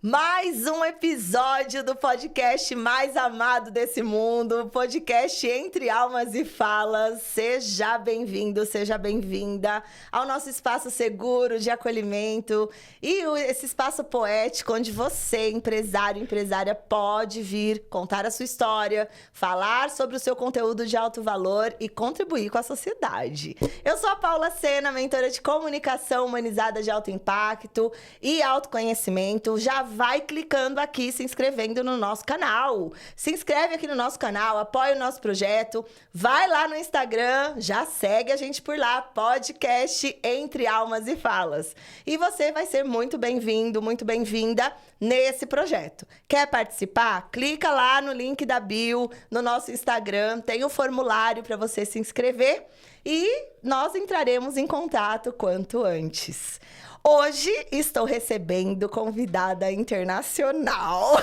Mais um episódio do podcast mais amado desse mundo, podcast Entre Almas e Falas. Seja bem-vindo, seja bem-vinda ao nosso espaço seguro de acolhimento e esse espaço poético onde você, empresário, empresária, pode vir contar a sua história, falar sobre o seu conteúdo de alto valor e contribuir com a sociedade. Eu sou a Paula Sena, mentora de comunicação humanizada de alto impacto e autoconhecimento. Já vai clicando aqui, se inscrevendo no nosso canal. Se inscreve aqui no nosso canal, apoia o nosso projeto. Vai lá no Instagram, já segue a gente por lá, podcast Entre Almas e Falas. E você vai ser muito bem-vindo, muito bem-vinda nesse projeto. Quer participar? Clica lá no link da bio, no nosso Instagram, tem o formulário para você se inscrever e nós entraremos em contato quanto antes. Hoje estou recebendo convidada internacional.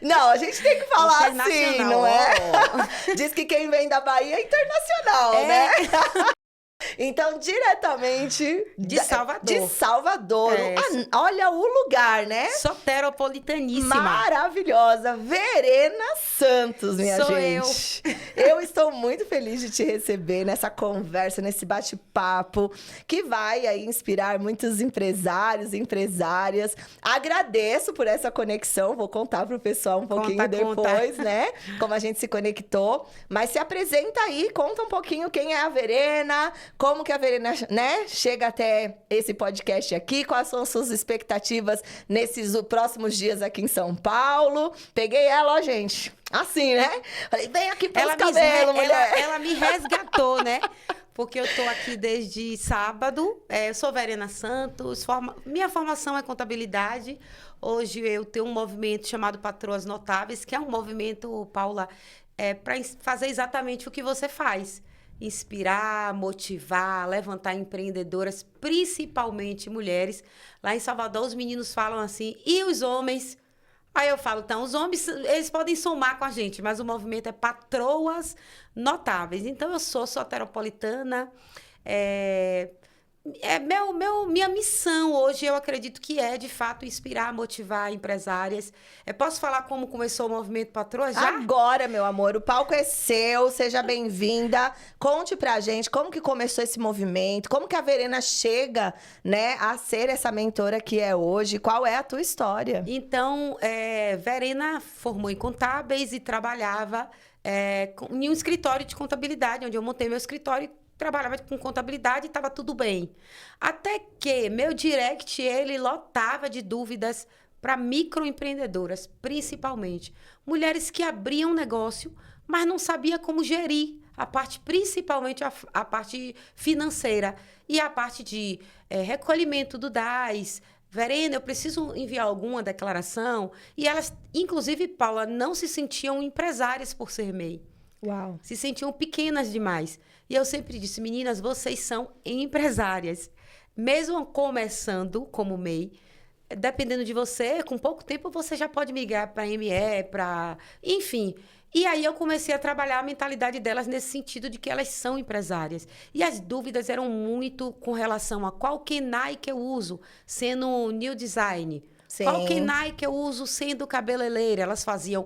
Não, a gente tem que falar assim, não é? Diz que quem vem da Bahia é internacional, né? Então, diretamente de Salvador. De Salvador. Olha o lugar, né? Soteropolitaníssima. Maravilhosa. Verena Santos, minha Sou gente. Eu estou muito feliz de te receber nessa conversa, nesse bate-papo, que vai aí inspirar muitos empresários e empresárias. Agradeço por essa conexão. Vou contar pro pessoal um pouquinho depois, né? Como a gente se conectou. Mas se apresenta aí, conta um pouquinho quem é a Verena, como que a Verena, né, chega até esse podcast aqui, quais são as suas expectativas nesses próximos dias aqui em São Paulo. Peguei ela, ó, gente, assim, né? Falei, vem aqui para os cabelos, mulher. Ela me resgatou, né? Porque eu tô aqui desde sábado. Eu sou Verena Santos, minha formação é contabilidade. Hoje eu tenho um movimento chamado Patroas Notáveis, que é um movimento, Paula, para fazer exatamente o que você faz. Inspirar, motivar, levantar empreendedoras, principalmente mulheres. Lá em Salvador, os meninos falam assim, e os homens? Aí eu falo, então, os homens, eles podem somar com a gente, mas o movimento é Patroas Notáveis. Então, eu sou soteropolitana, minha missão hoje, eu acredito que é, de fato, inspirar, motivar empresárias. Posso falar como começou o movimento Patroas já? Agora, meu amor, o palco é seu, seja bem-vinda. Conte pra gente como que começou esse movimento, como que a Verena chega, né, a ser essa mentora que é hoje, qual é a tua história? Então, Verena formou em contábeis e trabalhava em um escritório de contabilidade, onde eu montei meu escritório. Trabalhava com contabilidade e estava tudo bem. Até que meu direct, ele lotava de dúvidas para microempreendedoras, principalmente. Mulheres que abriam negócio, mas não sabia como gerir a parte, principalmente a parte financeira. E a parte de recolhimento do DAS. Verena, eu preciso enviar alguma declaração? E elas, inclusive, Paula, não se sentiam empresárias por ser MEI. Uau. Se sentiam pequenas demais. E eu sempre disse, meninas, vocês são empresárias. Mesmo começando como MEI, dependendo de você, com pouco tempo você já pode migrar para ME, para... Enfim. E aí eu comecei a trabalhar a mentalidade delas nesse sentido de que elas são empresárias. E as dúvidas eram muito com relação a qual KENAI que eu uso, sendo New Design. Sim. Qual KENAI que eu uso sendo cabeleireira. Elas faziam...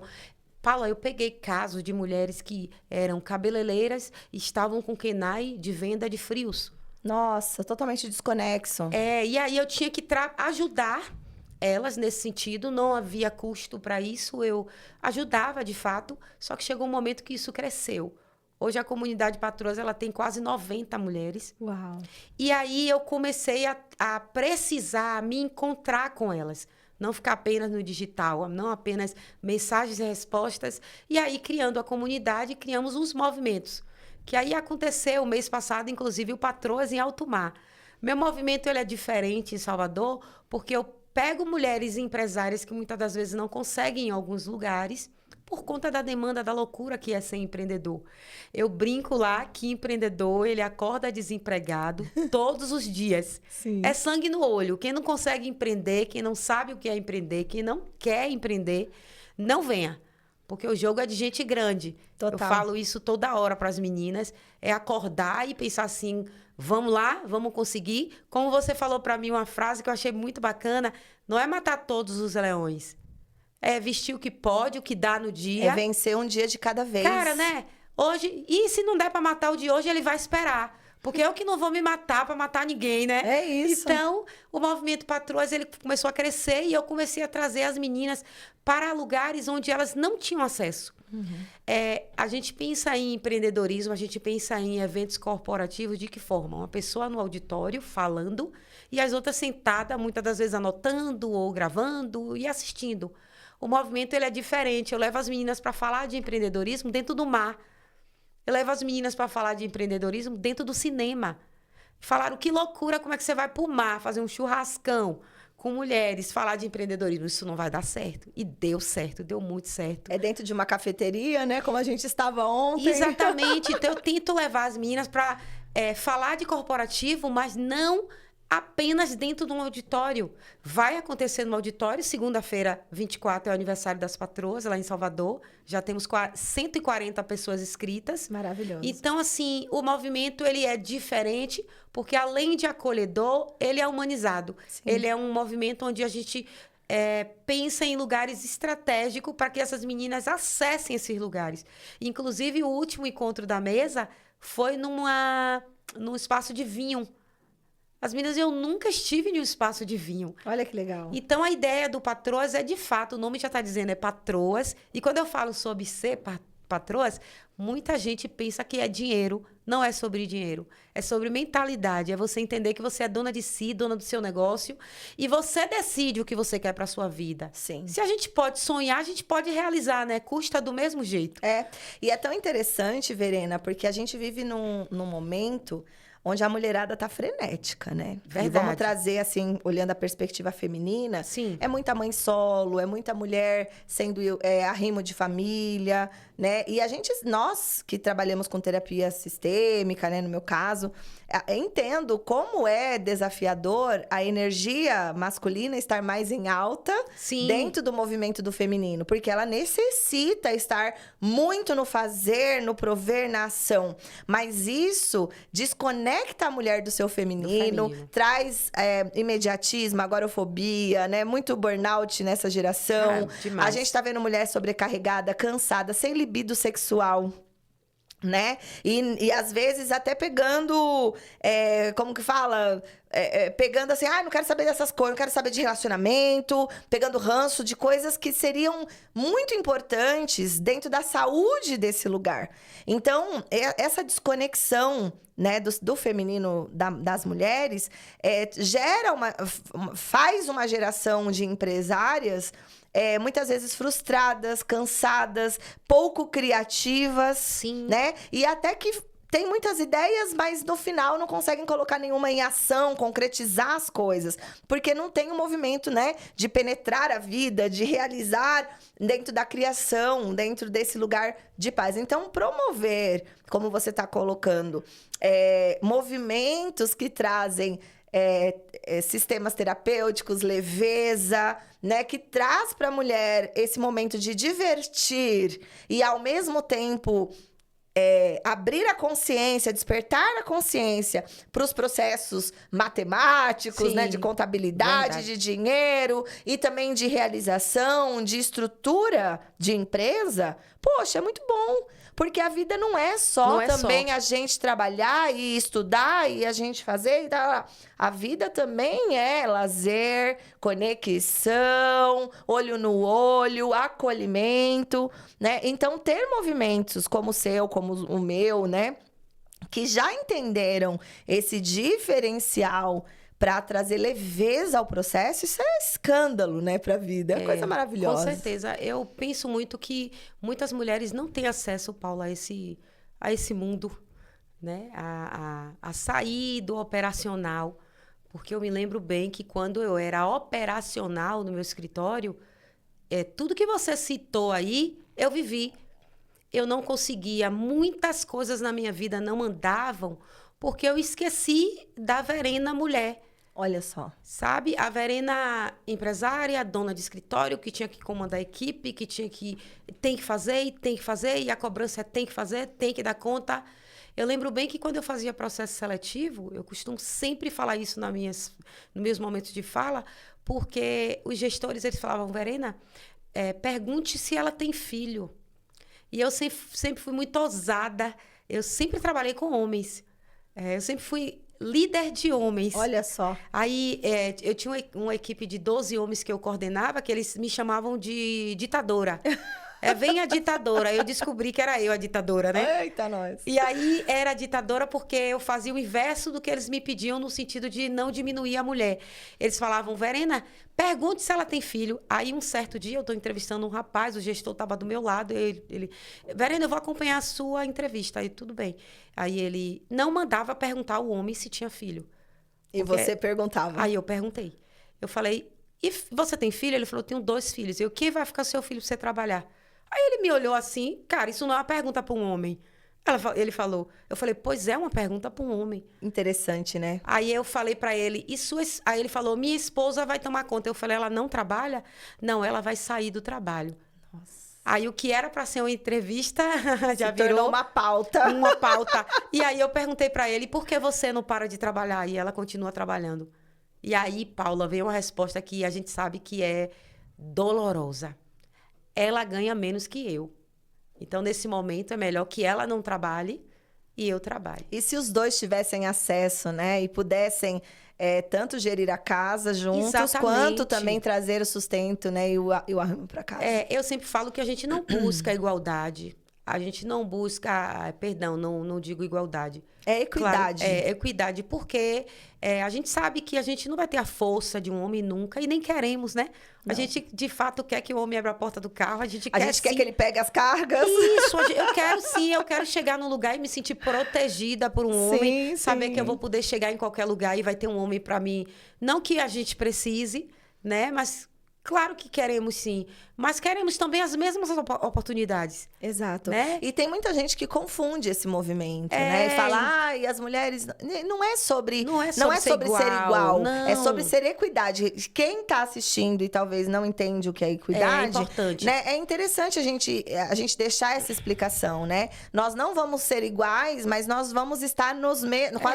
Paula, eu peguei casos de mulheres que eram cabeleireiras e estavam com KENAI de venda de frios. Nossa, totalmente desconexo. E aí eu tinha que ajudar elas nesse sentido, não havia custo para isso, eu ajudava de fato, só que chegou um momento que isso cresceu. Hoje a comunidade Patroas, ela tem quase 90 mulheres. Uau. E aí eu comecei a precisar me encontrar com elas. Não ficar apenas no digital, não apenas mensagens e respostas. E aí, criando a comunidade, criamos uns movimentos. Que aí aconteceu o mês passado, inclusive, o Patroas em Alto Mar. Meu movimento ele é diferente em Salvador, porque eu pego mulheres empresárias que muitas das vezes não conseguem em alguns lugares, por conta da demanda, da loucura que é ser empreendedor. Eu brinco lá que empreendedor, ele acorda desempregado todos os dias. Sim. É sangue no olho. Quem não consegue empreender, quem não sabe o que é empreender, quem não quer empreender, não venha. Porque o jogo é de gente grande. Total. Eu falo isso toda hora para as meninas. É acordar e pensar assim, vamos lá, vamos conseguir. Como você falou para mim uma frase que eu achei muito bacana, não é matar todos os leões. É vestir o que pode, o que dá no dia. É vencer um dia de cada vez. Cara, né? Hoje, e se não der para matar o de hoje, ele vai esperar. Porque eu que não vou me matar para matar ninguém, né? É isso. Então, o movimento Patroas, ele começou a crescer e eu comecei a trazer as meninas para lugares onde elas não tinham acesso. A gente pensa em empreendedorismo, a gente pensa em eventos corporativos de que forma? Uma pessoa no auditório falando e as outras sentadas, muitas das vezes anotando ou gravando e assistindo. O movimento ele é diferente. Eu levo as meninas para falar de empreendedorismo dentro do mar. Eu levo as meninas para falar de empreendedorismo dentro do cinema. Falaram, que loucura, como é que você vai pro mar, fazer um churrascão com mulheres, falar de empreendedorismo. Isso não vai dar certo. E deu certo, deu muito certo. É dentro de uma cafeteria, né? Como a gente estava ontem. Exatamente. Então, eu tento levar as meninas para falar de corporativo, mas não apenas dentro de um auditório. Vai acontecer no auditório, segunda-feira, 24, é o aniversário das patroas, lá em Salvador. Já temos 140 pessoas inscritas. Maravilhoso. Então, assim, o movimento, ele é diferente, porque além de acolhedor, ele é humanizado. Sim. Ele é um movimento onde a gente pensa em lugares estratégicos para que essas meninas acessem esses lugares. Inclusive, o último encontro da mesa foi num espaço de vinho. As meninas, eu nunca estive em um espaço de vinho. Olha que legal. Então, a ideia do Patroas é, de fato, o nome já está dizendo, é patroas. E quando eu falo sobre ser patroas, muita gente pensa que é dinheiro. Não é sobre dinheiro. É sobre mentalidade. É você entender que você é dona de si, dona do seu negócio. E você decide o que você quer para sua vida. Sim. Se a gente pode sonhar, a gente pode realizar, né? Custa do mesmo jeito. E é tão interessante, Verena, porque a gente vive num momento onde a mulherada tá frenética, né? Verdade. E vamos trazer, assim, olhando a perspectiva feminina. Sim. É muita mãe solo, é muita mulher sendo arrimo de família, né? E nós que trabalhamos com terapia sistêmica, né? No meu caso, entendo como é desafiador a energia masculina estar mais em alta. Sim. Dentro do movimento do feminino. Porque ela necessita estar muito no fazer, no prover, na ação. Mas isso desconecta a mulher do seu feminino, traz imediatismo, agorafobia, né? Muito burnout nessa geração. Demais. A gente tá vendo mulher sobrecarregada, cansada, sem libido sexual. Né? E às vezes até pegando, como que fala? Pegando assim, não quero saber dessas coisas, não quero saber de relacionamento, pegando ranço de coisas que seriam muito importantes dentro da saúde desse lugar. Então, essa desconexão, né, do feminino das mulheres faz uma geração de empresárias muitas vezes frustradas, cansadas, pouco criativas. Sim. Né? E até que tem muitas ideias, mas no final não conseguem colocar nenhuma em ação, concretizar as coisas. Porque não tem um movimento, né, de penetrar a vida, de realizar dentro da criação, dentro desse lugar de paz. Então, promover, como você está colocando, movimentos que trazem sistemas terapêuticos, leveza, né, que traz para a mulher esse momento de divertir e, ao mesmo tempo, abrir a consciência, despertar a consciência para os processos matemáticos, Sim, né, de contabilidade, verdade. de dinheiro e também de realização, de estrutura de empresa. Poxa, é muito bom. Porque a vida não é só também a gente trabalhar e estudar e a gente fazer e tal. A vida também é lazer, conexão, olho no olho, acolhimento, né? Então, ter movimentos como o seu, como o meu, né? Que já entenderam esse diferencial para trazer leveza ao processo, isso é escândalo, né, para a vida. É coisa maravilhosa. Com certeza. Eu penso muito que muitas mulheres não têm acesso, Paula, a esse mundo, né? A sair do operacional. Porque eu me lembro bem que quando eu era operacional no meu escritório, tudo que você citou aí, eu vivi. Eu não conseguia, muitas coisas na minha vida não andavam, porque eu esqueci da Verena mulher. Olha só. Sabe? A Verena, empresária, dona de escritório, que tinha que comandar a equipe, que tem que fazer, e a cobrança é tem que fazer, tem que dar conta. Eu lembro bem que quando eu fazia processo seletivo, eu costumo sempre falar isso nos meus momentos de fala, porque os gestores, eles falavam, Verena, pergunte se ela tem filho. E eu sempre fui muito ousada, eu sempre trabalhei com homens. Eu sempre fui líder de homens. Olha só. Aí, eu tinha uma equipe de 12 homens que eu coordenava, que eles me chamavam de ditadora. Vem a ditadora. Eu descobri que era eu a ditadora, né? Eita, nós. E aí, era a ditadora porque eu fazia o inverso do que eles me pediam, no sentido de não diminuir a mulher. Eles falavam, Verena, pergunte se ela tem filho. Aí, um certo dia, eu estou entrevistando um rapaz, o gestor estava do meu lado, ele, Verena, eu vou acompanhar a sua entrevista. Aí, tudo bem. Aí, ele não mandava perguntar ao homem se tinha filho. E você perguntava? Aí, eu perguntei. Eu falei, e você tem filho? Ele falou, eu tenho 2 filhos. Eu, quem vai ficar seu filho para você trabalhar? Aí ele me olhou assim, cara, isso não é uma pergunta para um homem. Ele falou, eu falei, pois é uma pergunta para um homem. Interessante, né? Aí eu falei para ele, aí ele falou, minha esposa vai tomar conta. Eu falei, ela não trabalha? Não, ela vai sair do trabalho. Nossa. Aí o que era para ser uma entrevista já virou uma pauta. Uma pauta. E aí eu perguntei para ele, por que você não para de trabalhar? E ela continua trabalhando. E aí, Paula, veio uma resposta que a gente sabe que é dolorosa. Ela ganha menos que eu. Então, nesse momento, é melhor que ela não trabalhe e eu trabalhe. E se os dois tivessem acesso, né? E pudessem tanto gerir a casa juntos, Exatamente. Quanto também trazer o sustento, né? E o arrumo para casa. Eu sempre falo que a gente não busca igualdade. A gente não busca... Perdão, não digo igualdade. É equidade. Claro, equidade, porque a gente sabe que a gente não vai ter a força de um homem nunca, e nem queremos, né? Não. A gente, de fato, quer que o homem abra a porta do carro, a gente quer que ele pegue as cargas. Isso, eu quero chegar num lugar e me sentir protegida por um homem, saber que eu vou poder chegar em qualquer lugar e vai ter um homem para mim. Não que a gente precise, né? Mas... Claro que queremos, sim. Mas queremos também as mesmas oportunidades. Exato. Né? E tem muita gente que confunde esse movimento, né? E fala, e as mulheres... Não é sobre ser igual. Não. É sobre ser equidade. Quem está assistindo e talvez não entende o que é equidade... É importante. Né? É interessante a gente deixar essa explicação, né? Nós não vamos ser iguais, mas nós vamos estar com as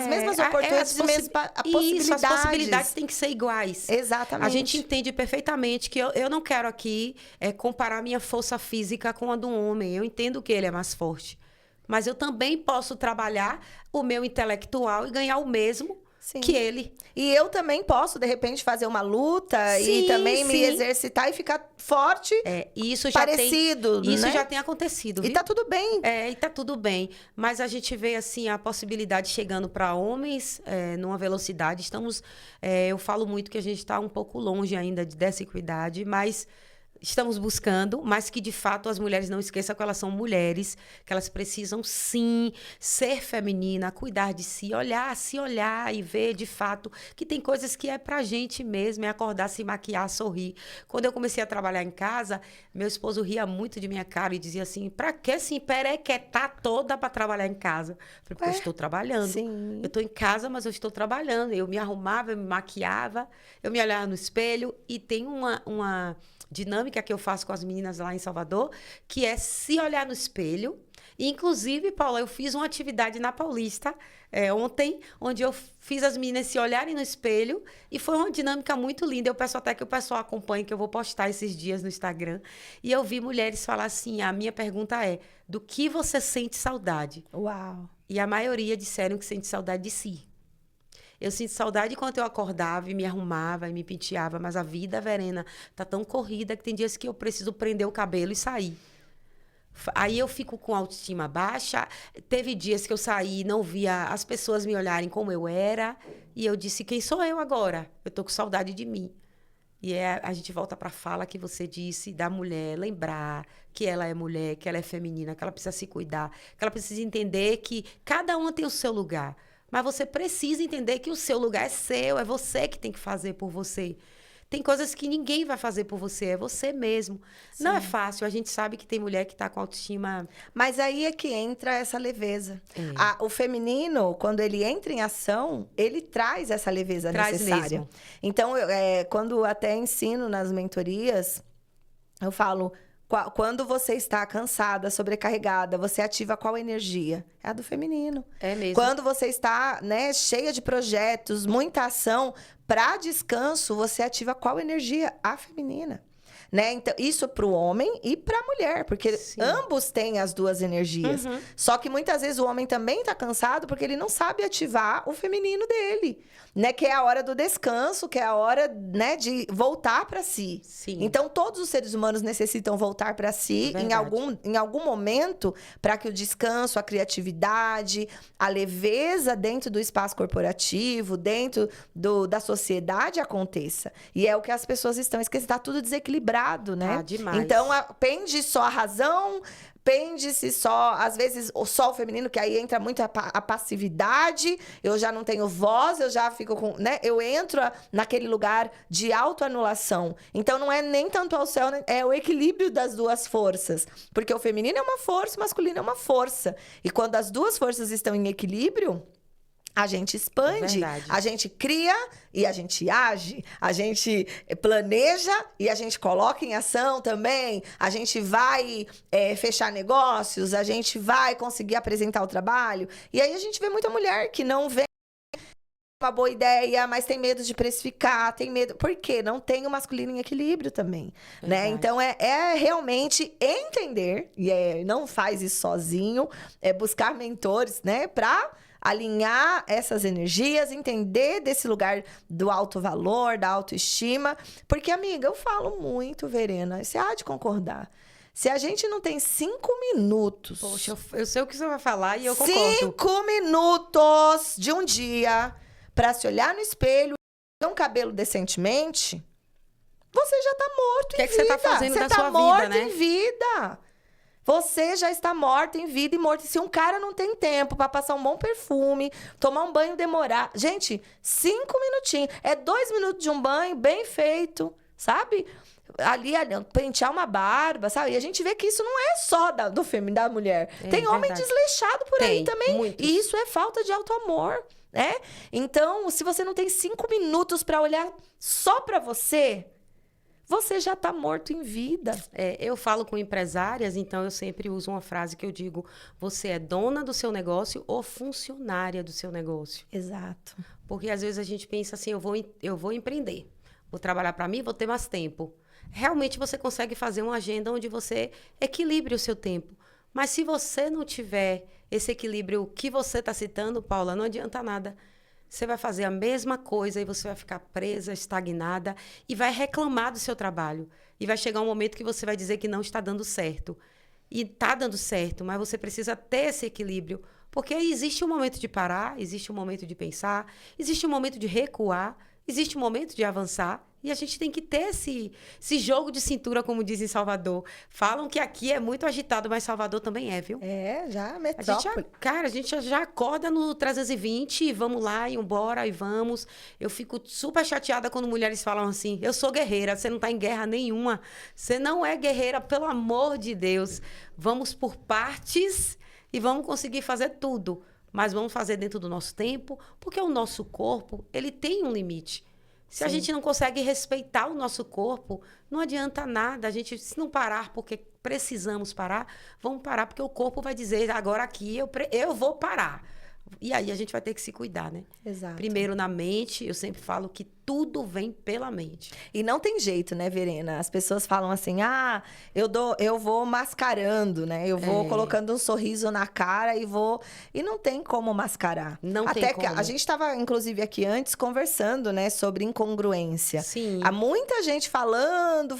mesmas oportunidades e possibilidades. Isso, as possibilidades têm que ser iguais. Exatamente. A gente entende perfeitamente que eu não quero aqui comparar minha força física com a do homem. Eu entendo que ele é mais forte. Mas eu também posso trabalhar o meu intelectual e ganhar o mesmo que ele. E eu também posso, de repente, fazer uma luta e também me exercitar e ficar forte, isso parecido, isso né? já tem acontecido, viu? E tá tudo bem. E tá tudo bem. Mas a gente vê, assim, a possibilidade chegando para homens numa velocidade. Eu falo muito que a gente está um pouco longe ainda dessa equidade, mas... Estamos buscando, mas que, de fato, as mulheres não esqueçam que elas são mulheres, que elas precisam, sim, ser feminina, cuidar de si, se olhar e ver, de fato, que tem coisas que é pra gente mesmo, é acordar, se maquiar, sorrir. Quando eu comecei a trabalhar em casa, meu esposo ria muito de minha cara e dizia assim, pra que se emperequetar toda pra trabalhar em casa? Porque eu estou trabalhando. Sim. Eu estou em casa, mas eu estou trabalhando. Eu me arrumava, eu me maquiava, eu me olhava no espelho e tem uma dinâmica que eu faço com as meninas lá em Salvador, que é se olhar no espelho. E, inclusive, Paula, eu fiz uma atividade na Paulista ontem, onde eu fiz as meninas se olharem no espelho, e foi uma dinâmica muito linda. Eu peço até que o pessoal acompanhe, que eu vou postar esses dias no Instagram. E eu vi mulheres falar assim, a minha pergunta é, do que você sente saudade? Uau! E a maioria disseram que sente saudade de si. Eu sinto saudade quando eu acordava e me arrumava e me penteava, mas a vida, Verena, tá tão corrida que tem dias que eu preciso prender o cabelo e sair. Aí eu fico com autoestima baixa. Teve dias que eu saí e não via as pessoas me olharem como eu era. E eu disse, quem sou eu agora? Eu tô com saudade de mim. E a gente volta para a fala que você disse da mulher, lembrar que ela é mulher, que ela é feminina, que ela precisa se cuidar, que ela precisa entender que cada uma tem o seu lugar. Mas você precisa entender que o seu lugar é seu, é você que tem que fazer por você. Tem coisas que ninguém vai fazer por você, é você mesmo. Sim. Não é fácil, a gente sabe que tem mulher que tá com autoestima... Mas aí é que entra essa leveza. É. O feminino, quando ele entra em ação, ele traz essa leveza Traz necessária. mesmo. Então, quando até ensino nas mentorias, eu falo, quando você está cansada, sobrecarregada, você ativa qual energia? É a do feminino. É mesmo. Quando você está, né, cheia de projetos, muita ação, para descanso, você ativa qual energia? A feminina. Né? Então, isso para o homem e para a mulher, porque Sim. ambos têm as duas energias. Uhum. Só que muitas vezes o homem também está cansado porque ele não sabe ativar o feminino dele, né? Que é a hora do descanso, que é a hora, né, de voltar para si. Sim. Então, todos os seres humanos necessitam voltar para si em algum momento para que o descanso, a criatividade, a leveza dentro do espaço corporativo, dentro da sociedade aconteça. E é o que as pessoas estão esquecendo. Está tudo desequilibrado. Né? Ah, demais. Então, pende só a razão, pende-se só, às vezes, só o feminino, que aí entra muito a passividade, eu já não tenho voz, eu já fico com, né? Eu entro naquele lugar de autoanulação. Então, não é nem tanto ao céu, é o equilíbrio das duas forças. Porque o feminino é uma força, o masculino é uma força. E quando as duas forças estão em equilíbrio, a gente expande, a gente cria e a gente age, a gente planeja e a gente coloca em ação também, a gente vai fechar negócios, a gente vai conseguir apresentar o trabalho. E aí a gente vê muita mulher que não vê uma boa ideia, mas tem medo de precificar, tem medo... Por quê? Não tem o masculino em equilíbrio também, né? Então, é realmente entender, e não faz isso sozinho, é buscar mentores, né? Pra alinhar essas energias, entender desse lugar do alto valor, da autoestima. Porque, amiga, eu falo muito, Verena, você há de concordar. Se a gente não tem 5 minutos... Poxa, eu sei o que você vai falar e eu concordo. 5 minutos de um dia para se olhar no espelho e ter um cabelo decentemente, você já tá morto em vida. O que é que você tá fazendo da sua vida, né? Você tá morto em vida. Você já está morta em vida e morto. Se um cara não tem tempo para passar um bom perfume, tomar um banho demorar... Gente, 5 minutinhos. É 2 minutos de um banho bem feito, sabe? Ali, pentear uma barba, sabe? E a gente vê que isso não é só do feminino, da mulher. Tem homem desleixado por aí também. Muitos. E isso é falta de auto-amor, né? Então, se você não tem 5 minutos para olhar só para você... Você já está morto em vida. Eu falo com empresárias, então eu sempre uso uma frase que eu digo: você é dona do seu negócio ou funcionária do seu negócio? Exato. Porque às vezes a gente pensa assim, eu vou empreender, vou trabalhar para mim, vou ter mais tempo. Realmente você consegue fazer uma agenda onde você equilibre o seu tempo. Mas se você não tiver esse equilíbrio que você está citando, Paula, não adianta nada. Você vai fazer a mesma coisa e você vai ficar presa, estagnada e vai reclamar do seu trabalho. E vai chegar um momento que você vai dizer que não está dando certo. E está dando certo, mas você precisa ter esse equilíbrio. Porque existe um momento de parar, existe um momento de pensar, existe um momento de recuar, existe um momento de avançar. E a gente tem que ter esse jogo de cintura, como dizem em Salvador. Falam que aqui é muito agitado, mas Salvador também é, viu? Já metrópole. A gente já acorda no 320 e vamos lá, e embora, e vamos. Eu fico super chateada quando mulheres falam assim: eu sou guerreira, você não está em guerra nenhuma. Você não é guerreira, pelo amor de Deus. Vamos por partes e vamos conseguir fazer tudo. Mas vamos fazer dentro do nosso tempo, porque o nosso corpo, ele tem um limite. Se a gente não consegue respeitar o nosso corpo, não adianta nada. A gente, se não parar porque precisamos parar, vamos parar porque o corpo vai dizer: agora aqui eu vou parar. E aí a gente vai ter que se cuidar, né? Exato. Primeiro na mente, eu sempre falo que tudo vem pela mente. E não tem jeito, né, Verena? As pessoas falam assim: eu vou mascarando, né? Eu vou colocando um sorriso na cara e vou... E não tem como mascarar. Não tem Até como. que a gente estava, inclusive, aqui antes conversando, né, sobre incongruência. Sim. Há muita gente falando.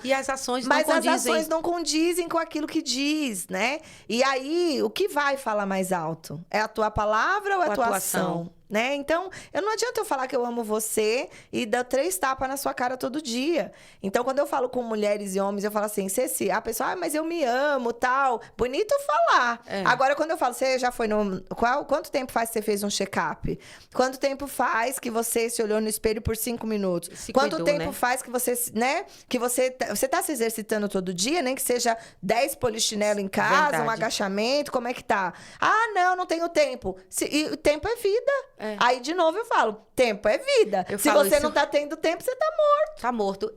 E as ações não mas condizem. as ações não condizem com aquilo que diz, né? E aí, o que vai falar mais alto? É a tua palavra ou a tua ação? né? Então, não adianta eu falar que eu amo você e dar 3 tapas na sua cara todo dia. Então, quando eu falo com mulheres e homens, eu falo assim, Ceci, a pessoa, mas eu me amo, tal. Bonito falar. Agora, quando eu falo, você já foi no... Quanto tempo faz que você fez um check-up? Quanto tempo faz que você se olhou no espelho por 5 minutos? Quanto tempo, né? Faz que você, né? Que você tá se exercitando todo dia, nem que seja 10 polichinelo em casa, um agachamento, como é que tá? Ah, não tenho tempo. E o tempo é vida. Aí, de novo, eu falo, tempo é vida. Se você não tá tendo tempo, você tá morto. Tá morto.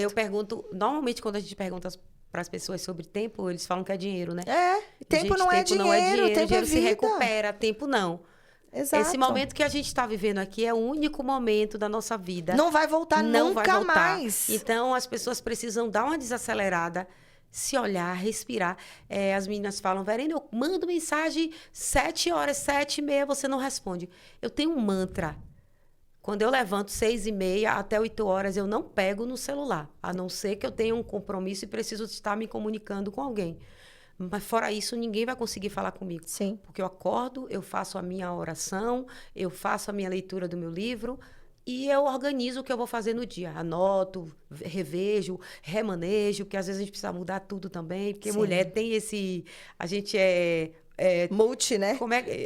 Eu pergunto, normalmente quando a gente pergunta para as pessoas sobre tempo, eles falam que é dinheiro, né? Tempo não é dinheiro, tempo é vida. Se recupera, tempo não. Exato. Esse momento que a gente está vivendo aqui é o único momento da nossa vida. Não vai voltar nunca mais. Então, as pessoas precisam dar uma desacelerada, se olhar, respirar. As meninas falam, Verena, eu mando mensagem 7 horas, 7h30, você não responde. Eu tenho um mantra. Quando eu levanto 6h30 até 8 horas, eu não pego no celular. A não ser que eu tenha um compromisso e preciso estar me comunicando com alguém. Mas fora isso, ninguém vai conseguir falar comigo. Sim. Porque eu acordo, eu faço a minha oração, eu faço a minha leitura do meu livro e eu organizo o que eu vou fazer no dia. Anoto, revejo, remanejo, porque às vezes a gente precisa mudar tudo também, porque mulher tem esse... A gente multi, né?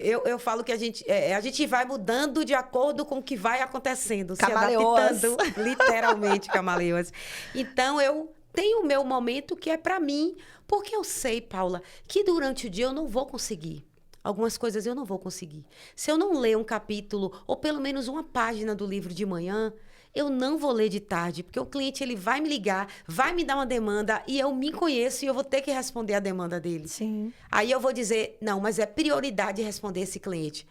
Eu falo que a gente vai mudando de acordo com o que vai acontecendo. Camaleoas. Se adaptando, literalmente, camaleoas. Então, eu tenho o meu momento que é para mim, porque eu sei, Paula, que durante o dia eu não vou conseguir. Algumas coisas eu não vou conseguir. Se eu não ler um capítulo, ou pelo menos uma página do livro de manhã, eu não vou ler de tarde, porque o cliente ele vai me ligar, vai me dar uma demanda, e eu me conheço e eu vou ter que responder a demanda dele. Sim. Aí eu vou dizer, não, mas é prioridade responder esse cliente.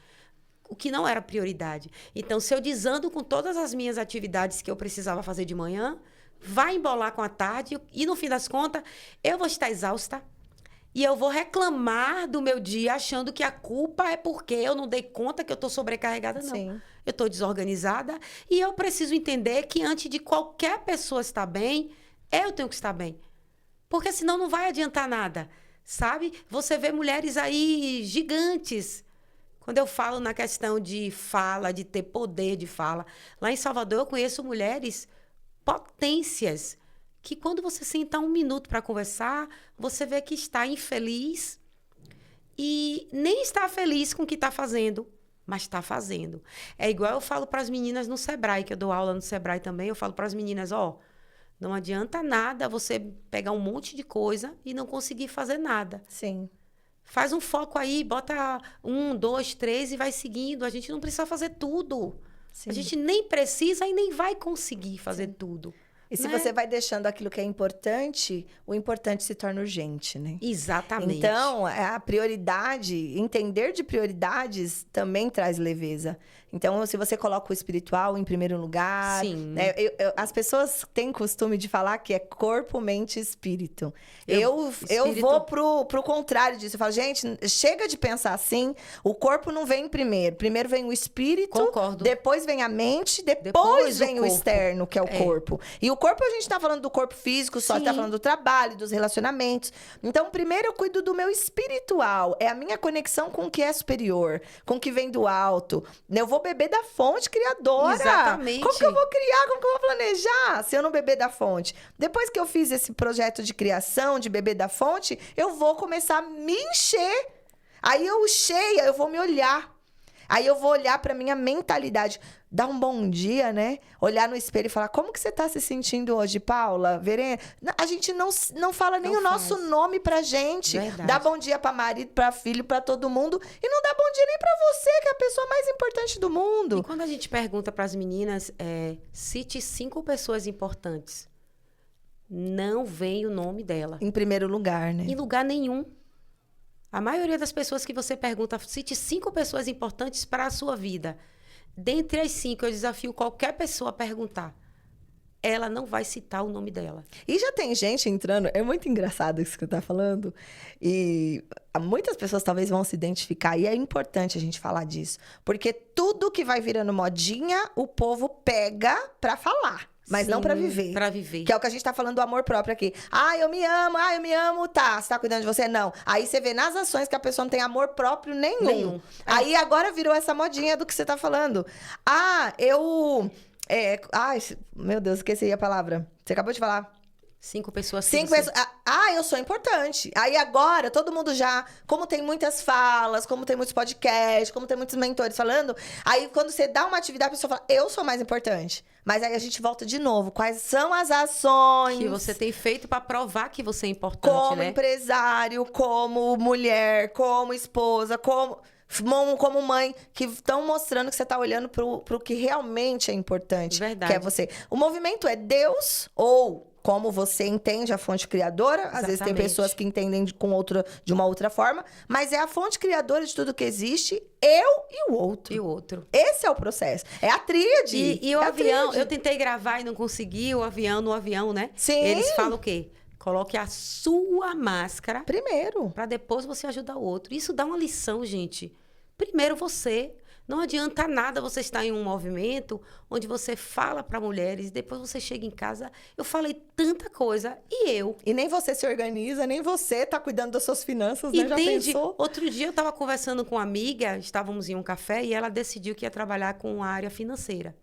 O que não era prioridade. Então, se eu desando com todas as minhas atividades que eu precisava fazer de manhã, vai embolar com a tarde e, no fim das contas, eu vou estar exausta e eu vou reclamar do meu dia achando que a culpa é porque eu não dei conta que eu estou sobrecarregada, não. Sim. Eu estou desorganizada e eu preciso entender que antes de qualquer pessoa estar bem, eu tenho que estar bem. Porque senão não vai adiantar nada, sabe? Você vê mulheres aí gigantes. Quando eu falo na questão de fala, de ter poder de fala, lá em Salvador eu conheço mulheres potências, que quando você senta 1 minuto para conversar, você vê que está infeliz e nem está feliz com o que está fazendo, mas está fazendo. É igual eu falo para as meninas no Sebrae, que eu dou aula no Sebrae também, eu falo para as meninas, não adianta nada você pegar um monte de coisa e não conseguir fazer nada. Sim. Faz um foco aí, bota 1, 2, 3 e vai seguindo. A gente não precisa fazer tudo. Sim. A gente nem precisa e nem vai conseguir fazer tudo. E se você vai deixando aquilo que é importante, o importante se torna urgente, né? Exatamente. Então, a prioridade, entender de prioridades também traz leveza. Então, se você coloca o espiritual em primeiro lugar... Sim. Né, as pessoas têm costume de falar que é corpo, mente e espírito. Eu vou pro contrário disso. Eu falo, gente, chega de pensar assim. O corpo não vem primeiro. Primeiro vem o espírito. Concordo. Depois vem a mente. Depois vem o externo, que é o corpo. E o corpo, a gente tá falando do corpo físico, só tá falando do trabalho, dos relacionamentos. Então, primeiro eu cuido do meu espiritual. É a minha conexão com o que é superior, com o que vem do alto. Eu vou beber da fonte criadora. Exatamente. Como que eu vou criar? Como que eu vou planejar se eu não beber da fonte? Depois que eu fiz esse projeto de criação, de beber da fonte, eu vou começar a me encher. Aí eu cheia, eu vou me olhar. Aí eu vou olhar pra minha mentalidade. Dar um bom dia, né? Olhar no espelho e falar, como que você tá se sentindo hoje, Paula? Verena? A gente não fala nem o nosso nome pra gente. Verdade. Dá bom dia pra marido, pra filho, pra todo mundo. E não dá bom dia nem pra você, que é a pessoa mais importante do mundo. E quando a gente pergunta pras meninas, cite 5 pessoas importantes. Não vem o nome dela. Em primeiro lugar, né? Em lugar nenhum. A maioria das pessoas que você pergunta, cite 5 pessoas importantes para a sua vida. Dentre as 5, eu desafio qualquer pessoa a perguntar. Ela não vai citar o nome dela. E já tem gente entrando... É muito engraçado isso que você tá falando. E muitas pessoas talvez vão se identificar. E é importante a gente falar disso. Porque tudo que vai virando modinha, o povo pega pra falar. Mas Sim, não pra viver. Pra viver. Que é o que a gente tá falando do amor próprio aqui. Eu me amo, tá. Você tá cuidando de você? Não. Aí você vê nas ações que a pessoa não tem amor próprio nenhum. Aí agora virou essa modinha do que você tá falando. Meu Deus, esqueci a palavra. Você acabou de falar. 5 pessoas. 5 pessoas. Eu sou importante. Aí agora, todo mundo já... Como tem muitas falas, como tem muitos podcasts, como tem muitos mentores falando... Aí, quando você dá uma atividade, a pessoa fala, eu sou mais importante. Mas aí a gente volta de novo. Quais são as ações... Que você tem feito pra provar que você é importante, como empresário, como mulher, como esposa, como mãe, que estão mostrando que você está olhando pro que realmente é importante. Verdade. Que é você. O movimento é Deus ou... Como você entende a fonte criadora. Às vezes tem pessoas que entendem de uma outra forma. Mas é a fonte criadora de tudo que existe. Eu e o outro. E o outro. Esse é o processo. É a tríade. E o avião, eu tentei gravar e não consegui. No avião, né? Sim. Eles falam o quê? Coloque a sua máscara. Primeiro. Para depois você ajudar o outro. Isso dá uma lição, gente. Primeiro você. Não adianta nada você estar em um movimento onde você fala para mulheres, depois você chega em casa, eu falei tanta coisa, e eu? E nem você se organiza, nem você tá cuidando das suas finanças, né? Entende? Já pensou? Outro dia eu estava conversando com uma amiga, estávamos em um café, e ela decidiu que ia trabalhar com a área financeira.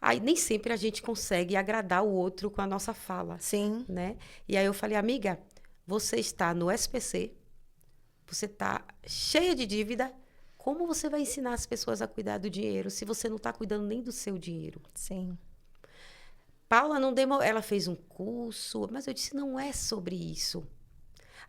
Aí nem sempre a gente consegue agradar o outro com a nossa fala. Sim. Né? E aí eu falei, amiga, você está no SPC, você está cheia de dívida. Como você vai ensinar as pessoas a cuidar do dinheiro se você não está cuidando nem do seu dinheiro? Sim. Paula não demorou. Ela fez um curso, mas eu disse, não é sobre isso.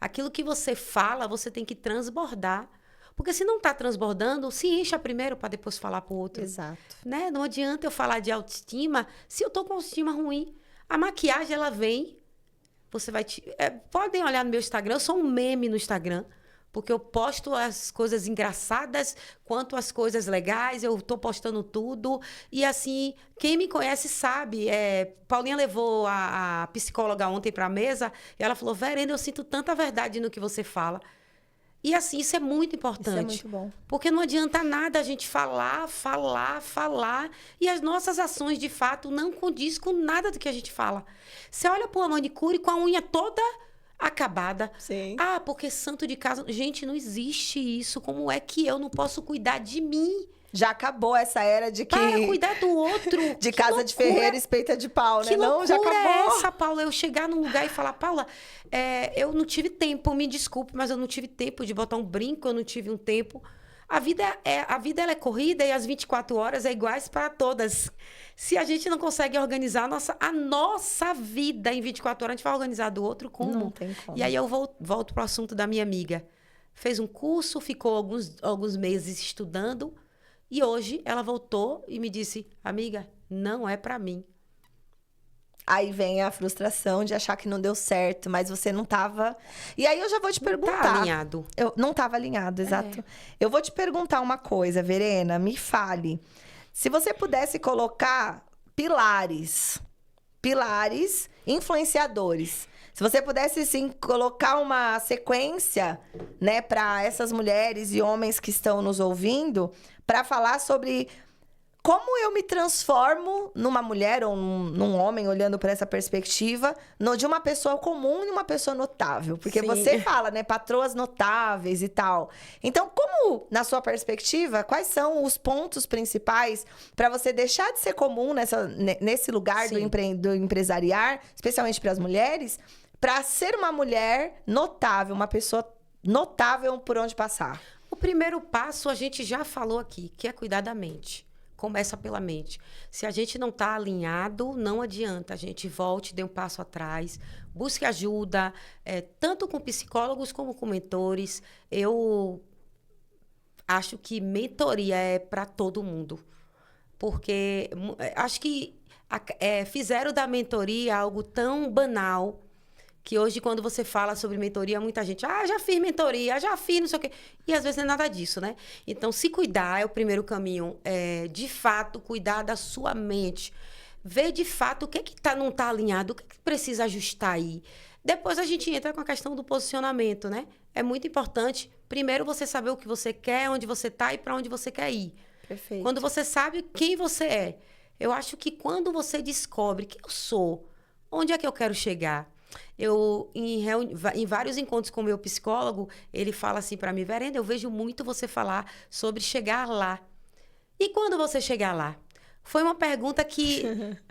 Aquilo que você fala, você tem que transbordar. Porque se não está transbordando, se encha primeiro para depois falar para o outro. Exato. Né? Não adianta eu falar de autoestima se eu estou com autoestima ruim. A maquiagem, ela vem. Você vai... podem olhar no meu Instagram. Eu sou um meme no Instagram. Porque eu posto as coisas engraçadas quanto as coisas legais, eu tô postando tudo. E assim, quem me conhece sabe. Paulinha levou a psicóloga ontem para a mesa e ela falou, Verena, eu sinto tanta verdade no que você fala. E assim, isso é muito importante. Isso é muito bom. Porque não adianta nada a gente falar. E as nossas ações, de fato, não condiz com nada do que a gente fala. Você olha para uma manicure com a unha toda... acabada. Sim. Porque santo de casa... Gente, não existe isso. Como é que eu não posso cuidar de mim? Já acabou essa era de que... Para cuidar do outro. De casa de ferreira, espeita de pau, né? Não, já acabou. É essa, Paula? Eu chegar num lugar e falar, Paula, eu não tive tempo, me desculpe, mas eu não tive tempo de botar um brinco, eu não tive um tempo... A vida ela é corrida e as 24 horas é iguais para todas. Se a gente não consegue organizar a nossa vida em 24 horas, a gente vai organizar do outro como? Não tem como. E aí eu volto para o assunto da minha amiga. Fez um curso, ficou alguns meses estudando e hoje ela voltou e me disse, amiga, não é para mim. Aí vem a frustração de achar que não deu certo, mas você não tava... E aí eu já vou te perguntar... Não tá alinhado. Eu não tava alinhado, exato. Eu vou te perguntar uma coisa, Verena, me fale. Se você pudesse colocar pilares influenciadores. Se você pudesse, sim, colocar uma sequência, né, para essas mulheres e homens que estão nos ouvindo, para falar sobre... Como eu me transformo numa mulher ou num homem, olhando para essa perspectiva, de uma pessoa comum e uma pessoa notável? Porque Sim. Você fala, né? Patroas notáveis e tal. Então, como, na sua perspectiva, quais são os pontos principais para você deixar de ser comum nesse lugar do empresariar, especialmente para as mulheres, para ser uma mulher notável, uma pessoa notável por onde passar? O primeiro passo a gente já falou aqui, que é cuidar da mente. Começa pela mente. Se a gente não está alinhado, não adianta. A gente volte, dê um passo atrás, busque ajuda, tanto com psicólogos como com mentores. Eu acho que mentoria é para todo mundo. Porque acho que fizeram da mentoria algo tão banal que hoje, quando você fala sobre mentoria, muita gente... já fiz mentoria, já fiz não sei o quê. E, às vezes, não é nada disso, né? Então, se cuidar é o primeiro caminho. De fato, cuidar da sua mente. Ver, de fato, o que não está alinhado, o que precisa ajustar aí. Depois, a gente entra com a questão do posicionamento, né? É muito importante, primeiro, você saber o que você quer, onde você está e para onde você quer ir. Perfeito. Quando você sabe quem você é, Eu acho que quando você descobre quem eu sou, onde é que eu quero chegar? Eu, em vários encontros com o meu psicólogo, ele fala assim para mim, Verena, eu vejo muito você falar sobre chegar lá. E quando você chegar lá? Foi uma pergunta que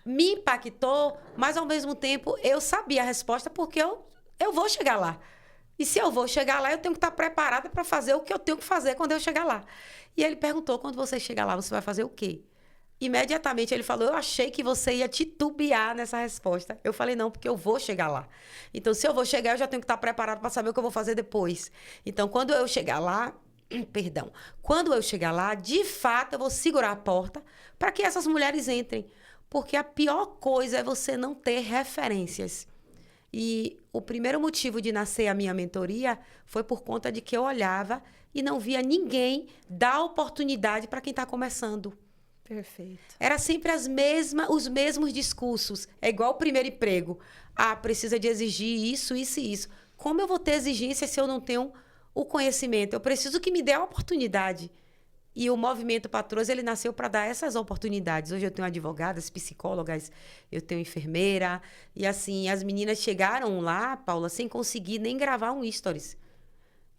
me impactou, mas ao mesmo tempo eu sabia a resposta porque eu vou chegar lá. E se eu vou chegar lá, eu tenho que estar preparada para fazer o que eu tenho que fazer quando eu chegar lá. E ele perguntou, quando você chegar lá, você vai fazer o quê? Imediatamente ele falou, eu achei que você ia titubear nessa resposta. Eu falei, não, porque eu vou chegar lá. Então, se eu vou chegar, eu já tenho que estar preparada para saber o que eu vou fazer depois. Então, quando eu chegar lá, perdão, quando eu chegar lá, de fato, eu vou segurar a porta para que essas mulheres entrem. Porque a pior coisa é você não ter referências. E o primeiro motivo de nascer a minha mentoria foi por conta de que eu olhava e não via ninguém dar oportunidade para quem está começando. Perfeito. Era sempre os mesmos discursos. É igual o primeiro emprego. Ah, precisa de exigir isso, isso e isso. Como eu vou ter exigência se eu não tenho o conhecimento? Eu preciso que me dê a oportunidade. E o Movimento Patroas, ele nasceu para dar essas oportunidades. Hoje eu tenho advogadas, psicólogas, eu tenho enfermeira. E assim, as meninas chegaram lá, Paula, sem conseguir nem gravar um stories.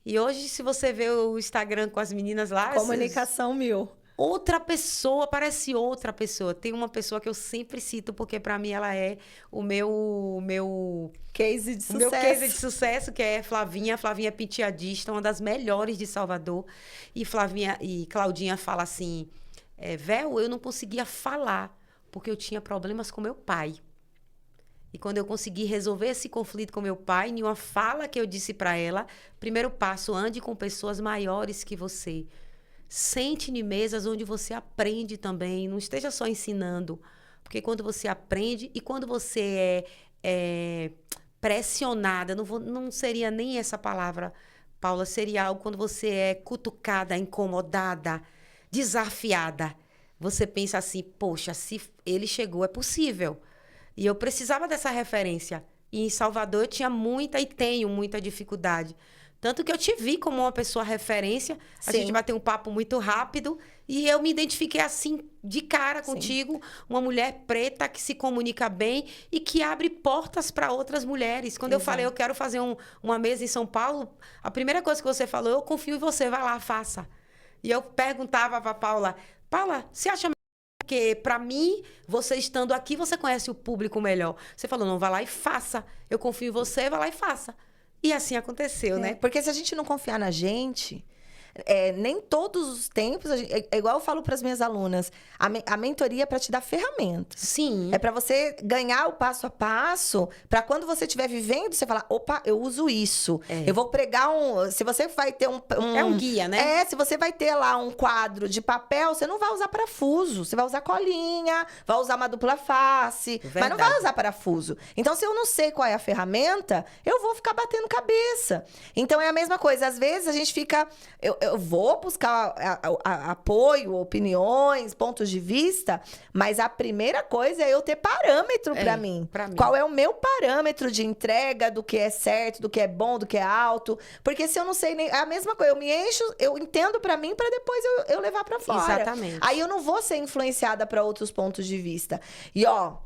E hoje, se você vê o Instagram com as meninas lá... Comunicação mil. Outra pessoa, parece outra pessoa. Tem uma pessoa que eu sempre cito, porque para mim ela é o meu case de sucesso. Meu case de sucesso, que é Flavinha penteadista, uma das melhores de Salvador. E Claudinha fala assim, Vel, eu não conseguia falar, porque eu tinha problemas com meu pai. E quando eu consegui resolver esse conflito com meu pai, em uma fala que eu disse para ela, primeiro passo, ande com pessoas maiores que você. Sente em mesas onde você aprende também. Não esteja só ensinando. Porque quando você aprende e quando você é pressionada, não seria nem essa palavra, Paula, seria algo quando você é cutucada, incomodada, desafiada. Você pensa assim, poxa, se ele chegou, é possível. E eu precisava dessa referência. E em Salvador eu tinha muita e tenho muita dificuldade. Tanto que eu te vi como uma pessoa referência. A gente bateu um papo muito rápido. E eu me identifiquei assim, de cara contigo. Uma mulher preta que se comunica bem e que abre portas para outras mulheres. Quando eu falei, eu quero fazer uma mesa em São Paulo, a primeira coisa que você falou, eu confio em você, vai lá, faça. E eu perguntava para Paula, você acha que para mim, você estando aqui, você conhece o público melhor? Você falou, não, vai lá e faça. Eu confio em você, vai lá e faça. E assim aconteceu, né? Porque se a gente não confiar na gente, nem todos os tempos... É igual eu falo para as minhas alunas, a mentoria é para te dar ferramentas. Sim. É para você ganhar o passo a passo, para quando você estiver vivendo, você falar, opa, eu uso isso. Eu vou pregar se você vai ter É um guia, né? Se você vai ter lá um quadro de papel, você não vai usar parafuso. Você vai usar colinha, vai usar uma dupla face, mas não vai usar parafuso. Então, se eu não sei qual é a ferramenta, eu vou ficar batendo cabeça. Então, é a mesma coisa. Às vezes, a gente fica... Eu vou buscar apoio, opiniões, pontos de vista, mas a primeira coisa é eu ter parâmetro para mim. Qual é o meu parâmetro de entrega do que é certo, do que é bom, do que é alto? Porque se eu não sei nem... É a mesma coisa, eu me encho, eu entendo para mim para depois eu levar para fora. Exatamente. Aí eu não vou ser influenciada para outros pontos de vista. E ó...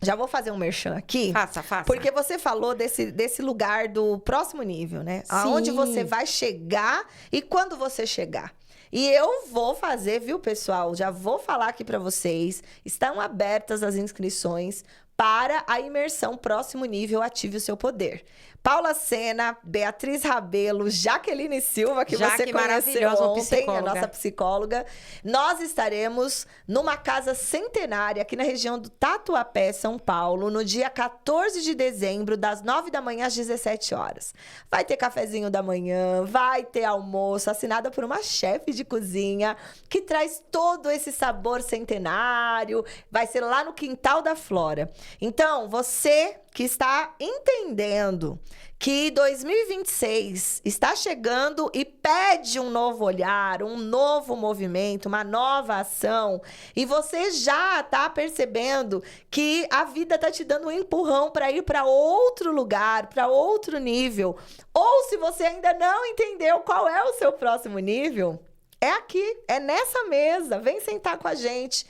Já vou fazer um merchan aqui. Faça. Porque você falou desse lugar do próximo nível, né? Sim. Aonde você vai chegar e quando você chegar. E eu vou fazer, viu, pessoal? Já vou falar aqui para vocês. Estão abertas as inscrições para a imersão Próximo Nível Ative o Seu Poder. Paula Sena, Beatriz Rabelo, Jaqueline Silva, que você conheceu ontem, a nossa psicóloga. Nós estaremos numa casa centenária aqui na região do Tatuapé, São Paulo, no dia 14 de dezembro, das 9 da manhã às 17 horas. Vai ter cafezinho da manhã, vai ter almoço, assinada por uma chefe de cozinha, que traz todo esse sabor centenário. Vai ser lá no Quintal da Flora. Então, você que está entendendo que 2026 está chegando e pede um novo olhar, um novo movimento, uma nova ação, e você já está percebendo que a vida está te dando um empurrão para ir para outro lugar, para outro nível, ou se você ainda não entendeu qual é o seu próximo nível, é aqui, é nessa mesa, vem sentar com a gente.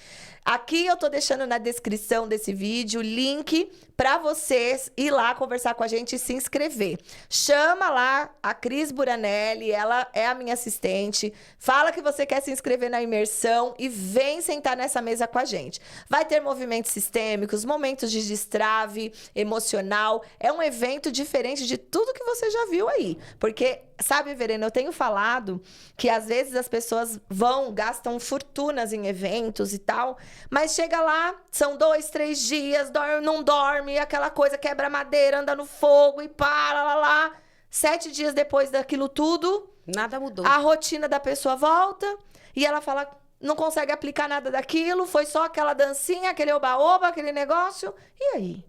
Aqui eu tô deixando na descrição desse vídeo o link para vocês ir lá conversar com a gente e se inscrever. Chama lá a Cris Buranelli, ela é a minha assistente. Fala que você quer se inscrever na imersão e vem sentar nessa mesa com a gente. Vai ter movimentos sistêmicos, momentos de destrave emocional. É um evento diferente de tudo que você já viu aí. Porque, sabe, Verena, eu tenho falado que às vezes as pessoas gastam fortunas em eventos e tal, mas chega lá, são 2, 3 dias, não dorme, aquela coisa, quebra madeira, anda no fogo e lá. 7 dias depois daquilo tudo, nada mudou. A rotina da pessoa volta e ela fala, não consegue aplicar nada daquilo, foi só aquela dancinha, aquele oba-oba, aquele negócio, e aí?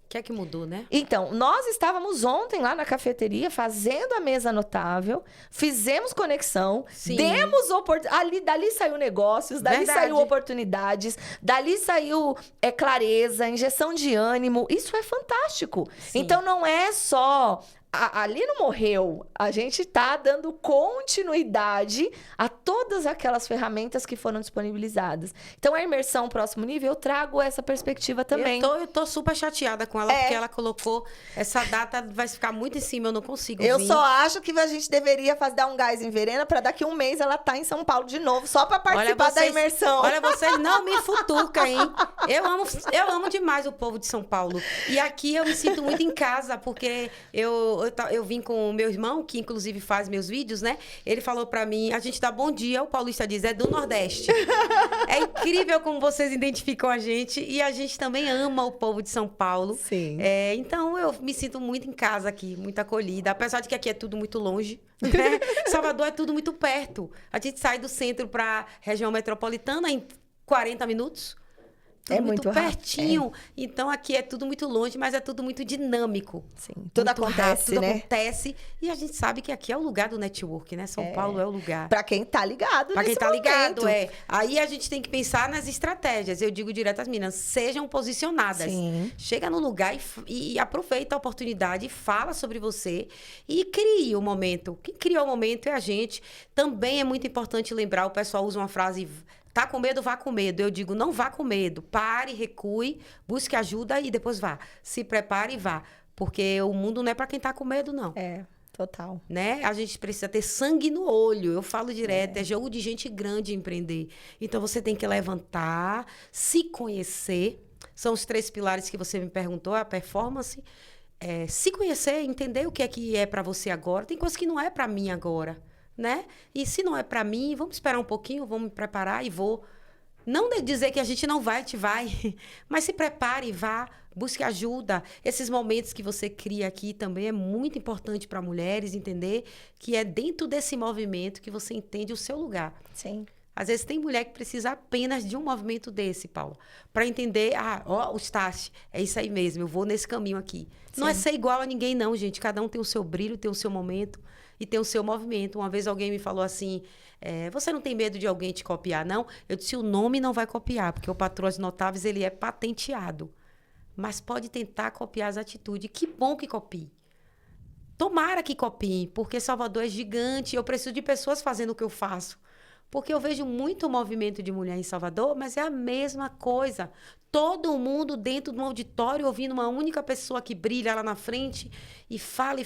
O que é que mudou, né? Então, nós estávamos ontem lá na cafeteria fazendo a mesa notável, fizemos conexão, Sim. demos oportunidades. Dali saiu negócios, dali Verdade. saiu oportunidades, dali saiu injeção injeção de ânimo. Isso é fantástico. Sim. Então, não é só... Ali não morreu. A gente está dando continuidade a todas aquelas ferramentas que foram disponibilizadas. Então, a imersão próximo nível, eu trago essa perspectiva também. Eu tô super chateada com ela, porque ela colocou essa data, vai ficar muito em cima, eu não consigo Eu vir. só acho que a gente deveria dar um gás em Verena para daqui a um mês ela tá em São Paulo de novo, só para participar da imersão. Olha, vocês não me futucam, hein? Eu amo demais o povo de São Paulo. E aqui eu me sinto muito em casa, porque eu vim com o meu irmão, que inclusive faz meus vídeos, né? Ele falou pra mim, a gente dá bom dia, o paulista diz, é do Nordeste. É incrível como vocês identificam a gente e a gente também ama o povo de São Paulo. Sim. Então eu me sinto muito em casa aqui, muito acolhida, apesar de que aqui é tudo muito longe, né? Salvador é tudo muito perto. A gente sai do centro pra região metropolitana em 40 minutos. Tudo muito pertinho. Então, aqui é tudo muito longe, mas é tudo muito dinâmico. Sim. Tudo acontece, tudo né? acontece. E a gente sabe que aqui é o lugar do network, né? São Paulo é o lugar. Pra quem tá ligado Pra quem tá momento. ligado, Aí a gente tem que pensar nas estratégias. Eu digo direto às meninas, sejam posicionadas. Sim. Chega no lugar e aproveita a oportunidade, fala sobre você e crie o momento. Quem cria o momento é a gente. Também é muito importante lembrar, o pessoal usa uma frase... Tá com medo, vá com medo. Eu digo, não vá com medo. Pare, recue, busque ajuda e depois vá. Se prepare e vá. Porque o mundo não é para quem tá com medo, não. Total. Né? A gente precisa ter sangue no olho. Eu falo direto, é jogo de gente grande empreender. Então, você tem que levantar, se conhecer. São os 3 pilares que você me perguntou, a performance. Se conhecer, entender o que é para você agora. Tem coisa que não é para mim agora. Né? E se não é para mim, vamos esperar um pouquinho, vamos me preparar e vou. Não dizer que a gente não vai, mas se prepare e vá, busque ajuda. Esses momentos que você cria aqui também é muito importante para mulheres entender que é dentro desse movimento que você entende o seu lugar. Sim. Às vezes tem mulher que precisa apenas de um movimento desse, Paula, para entender, o start, é isso aí mesmo, eu vou nesse caminho aqui. Sim. Não é ser igual a ninguém não, gente, cada um tem o seu brilho, tem o seu momento e tem o seu movimento. Uma vez alguém me falou assim, você não tem medo de alguém te copiar, não? Eu disse, o nome não vai copiar, porque o Patroas Notáveis, ele é patenteado, mas pode tentar copiar as atitudes. Que bom que copie. Tomara que copie, porque Salvador é gigante, eu preciso de pessoas fazendo o que eu faço. Porque eu vejo muito movimento de mulher em Salvador, mas é a mesma coisa. Todo mundo dentro de um auditório ouvindo uma única pessoa que brilha lá na frente e fala.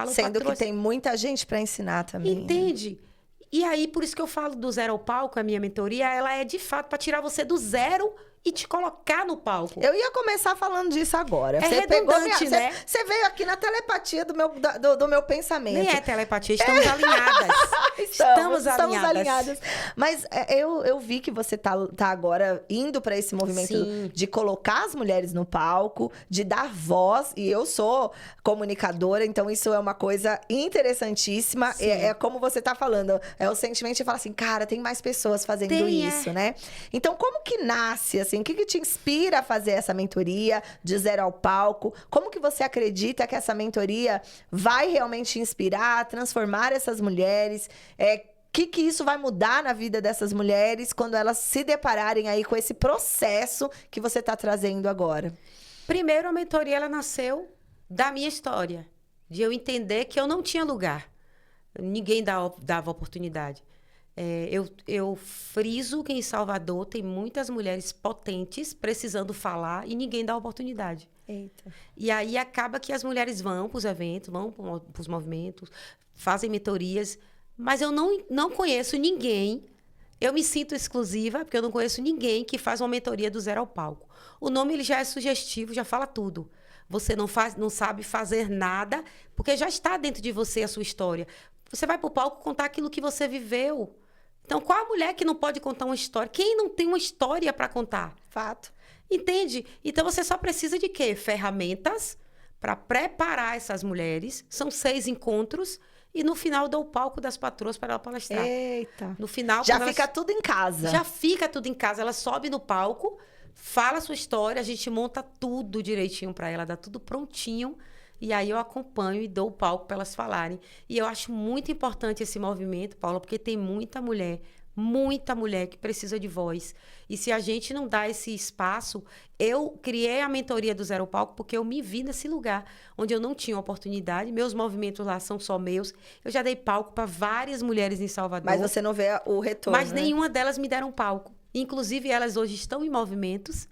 Sendo que tem muita gente para ensinar também. Entende? Né? E aí, por isso que eu falo do zero ao palco, a minha mentoria, ela é de fato para tirar você do zero e te colocar no palco. Eu ia começar falando disso agora. É redundante, né? Você veio aqui na telepatia do meu pensamento. Nem é telepatia, estamos alinhadas. Estamos alinhadas. Mas eu vi que você tá agora indo para esse movimento Sim. de colocar as mulheres no palco, de dar voz. E eu sou comunicadora, então isso é uma coisa interessantíssima. É como você tá falando. É o sentimento de falar assim, cara, tem mais pessoas fazendo isso, né? Então, como que nasce, assim, o que te inspira a fazer essa mentoria de zero ao palco? Como que você acredita que essa mentoria vai realmente inspirar, transformar essas mulheres? O que isso vai mudar na vida dessas mulheres quando elas se depararem aí com esse processo que você está trazendo agora? Primeiro, a mentoria, ela nasceu da minha história, de eu entender que eu não tinha lugar. Ninguém dava oportunidade. Eu friso que em Salvador tem muitas mulheres potentes precisando falar e ninguém dá oportunidade. Eita. E aí acaba que as mulheres vão para os eventos, vão para os movimentos, fazem mentorias, mas eu não conheço ninguém. Eu me sinto exclusiva, porque eu não conheço ninguém que faz uma mentoria do zero ao palco. O nome ele já é sugestivo, já fala tudo. Você não sabe fazer nada, porque já está dentro de você a sua história. Você vai para o palco contar aquilo que você viveu. Então, qual a mulher que não pode contar uma história? Quem não tem uma história para contar? Fato. Entende? Então, você só precisa de quê? Ferramentas para preparar essas mulheres. São 6 encontros. E no final dou o palco das patroas para ela palestrar. Eita. No final, já fica tudo em casa. Já fica tudo em casa. Ela sobe no palco, fala a sua história, a gente monta tudo direitinho para ela, dá tudo prontinho. E aí eu acompanho e dou o palco para elas falarem. E eu acho muito importante esse movimento, Paula, porque tem muita mulher que precisa de voz. E se a gente não dá esse espaço, eu criei a mentoria do Zero Palco porque eu me vi nesse lugar onde eu não tinha oportunidade. Meus movimentos lá são só meus. Eu já dei palco para várias mulheres em Salvador. Mas você não vê o retorno, Mas nenhuma delas me deram palco. Inclusive, elas hoje estão em movimentos.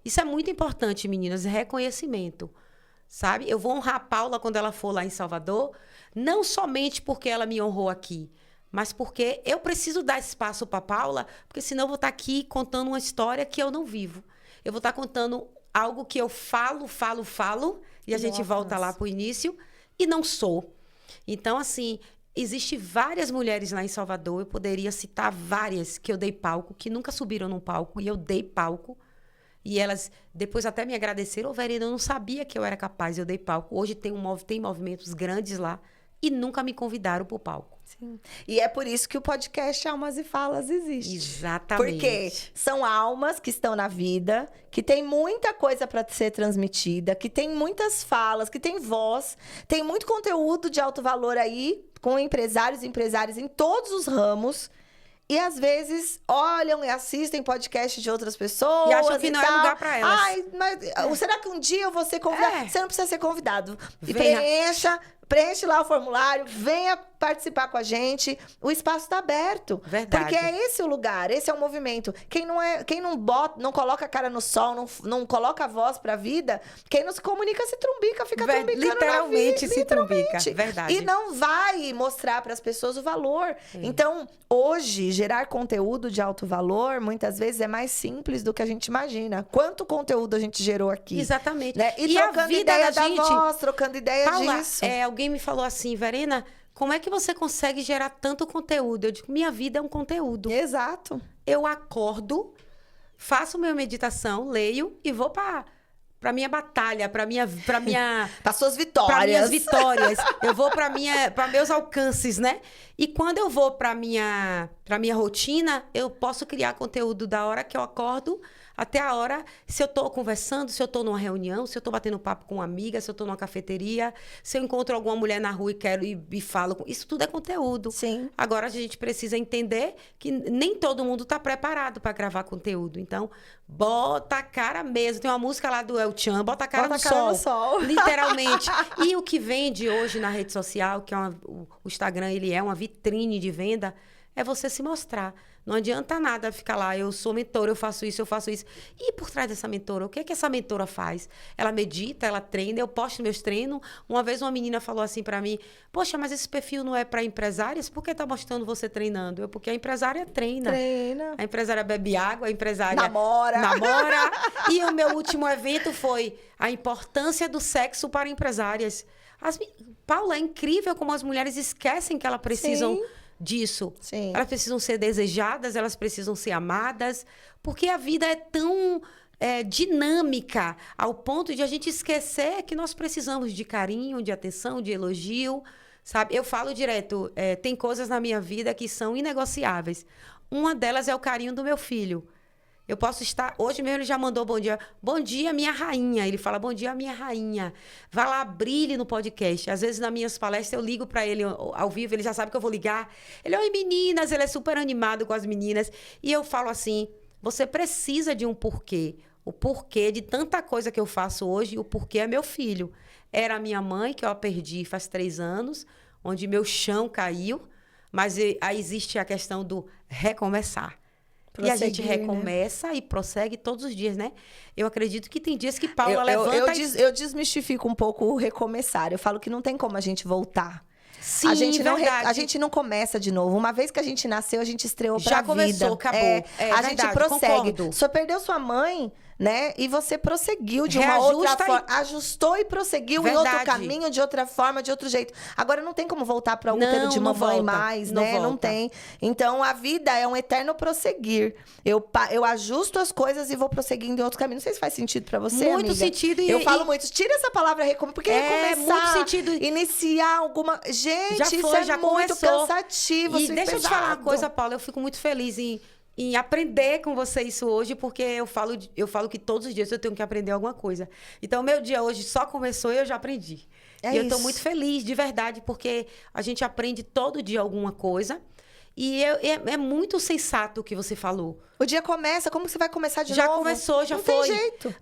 Isso é muito importante, meninas, reconhecimento. Sabe? Eu vou honrar a Paula quando ela for lá em Salvador, não somente porque ela me honrou aqui, mas porque eu preciso dar espaço para a Paula, porque senão eu vou estar aqui contando uma história que eu não vivo. Eu vou estar contando algo que eu falo, e a gente volta lá para o início, e não sou. Então, assim, existem várias mulheres lá em Salvador, eu poderia citar várias que eu dei palco, que nunca subiram num palco, e eu dei palco. E elas depois até me agradeceram. Ô, Verena, eu não sabia que eu era capaz, eu dei palco. Hoje tem movimentos grandes lá e nunca me convidaram para o palco. Sim. E é por isso que o podcast Almas e Falas existe. Exatamente. Porque são almas que estão na vida, que tem muita coisa para ser transmitida, que tem muitas falas, que tem voz, tem muito conteúdo de alto valor aí, com empresários e empresárias em todos os ramos. E às vezes olham e assistem podcasts de outras pessoas. E acham que não é lugar para elas. Ai, mas será que um dia eu vou ser convidado? Você não precisa ser convidado. E preenche lá o formulário, venha participar com a gente. O espaço está aberto. Verdade. Porque é esse o lugar, esse é o movimento. Quem não coloca a cara no sol, não coloca a voz pra vida, quem não se comunica se trumbica, fica trumbicando literalmente se trumbica. Verdade. E não vai mostrar para as pessoas o valor. Então, hoje, gerar conteúdo de alto valor, muitas vezes é mais simples do que a gente imagina. Quanto conteúdo a gente gerou aqui. Exatamente. Né? E trocando a vida ideia da gente, voz, trocando ideia Paula, disso. Alguém me falou assim, Verena, como é que você consegue gerar tanto conteúdo? Eu digo, minha vida é um conteúdo. Exato. Eu acordo, faço minha meditação, leio e vou para minha batalha, para suas vitórias. Para minhas vitórias. Eu vou para meus alcances, né? E quando eu vou para minha rotina, eu posso criar conteúdo da hora que eu acordo até a hora, se eu tô conversando, se eu tô numa reunião, se eu tô batendo papo com uma amiga, se eu tô numa cafeteria, se eu encontro alguma mulher na rua e quero e falo. Isso tudo é conteúdo. Sim. Agora, a gente precisa entender que nem todo mundo tá preparado para gravar conteúdo. Então, bota a cara mesmo. Tem uma música lá do El Chan, bota a cara no sol. Literalmente. E o que vende hoje na rede social, que é o Instagram, ele é uma vitrine de venda, é você se mostrar. Não adianta nada ficar lá, eu sou mentora, eu faço isso. E por trás dessa mentora, o que é que essa mentora faz? Ela medita, ela treina, eu posto meus treinos. Uma vez uma menina falou assim pra mim, poxa, mas esse perfil não é pra empresárias? Por que tá mostrando você treinando? Porque a empresária treina. A empresária bebe água, a empresária... Namora. E o meu último evento foi a importância do sexo para empresárias. Paula, é incrível como as mulheres esquecem que elas precisam... Sim. disso. Sim. Elas precisam ser desejadas, elas precisam ser amadas, porque a vida é tão dinâmica ao ponto de a gente esquecer que nós precisamos de carinho, de atenção, de elogio, sabe? Eu falo direto, tem coisas na minha vida que são inegociáveis. Uma delas é o carinho do meu filho. Eu posso estar... Hoje mesmo ele já mandou bom dia. Bom dia, minha rainha. Ele fala, bom dia, minha rainha. Vai lá, brilhe no podcast. Às vezes, nas minhas palestras, eu ligo para ele ao vivo. Ele já sabe que eu vou ligar. Ele, oi, meninas. Ele é super animado com as meninas. E eu falo assim, você precisa de um porquê. O porquê de tanta coisa que eu faço hoje, o porquê é meu filho. Era a minha mãe, que eu a perdi faz 3 anos, onde meu chão caiu. Mas aí existe a questão do recomeçar. E a gente recomeça, né? E prossegue todos os dias, né? Eu acredito que tem dias que Paula levanta... Eu desmistifico um pouco o recomeçar. Eu falo que não tem como a gente voltar. Sim, a gente não começa de novo. Uma vez que a gente nasceu, a gente estreou pra vida. Já começou, acabou. A gente prossegue. Só perdeu sua mãe, né? E você prosseguiu de uma outra forma. Ajustou e prosseguiu em outro caminho, de outra forma, de outro jeito. Agora não tem como voltar para o útero de mamãe mais, né? Não tem. Então a vida é um eterno prosseguir. Eu ajusto as coisas e vou prosseguindo em outro caminho. Não sei se faz sentido para você, muito amiga. Sentido. Eu falo muito. Tira essa palavra recomeçar, porque recomeçar, muito sentido. Iniciar alguma... Gente, já muito cansativo. E deixa eu te falar uma coisa, Paula. Eu fico muito feliz em aprender com você isso hoje, porque eu falo que todos os dias eu tenho que aprender alguma coisa. Então, o meu dia hoje só começou e eu já aprendi. E eu tô muito feliz, de verdade, porque a gente aprende todo dia alguma coisa. E é muito sensato o que você falou. O dia começa, como você vai começar de novo? Já começou, já não foi. Não tem jeito.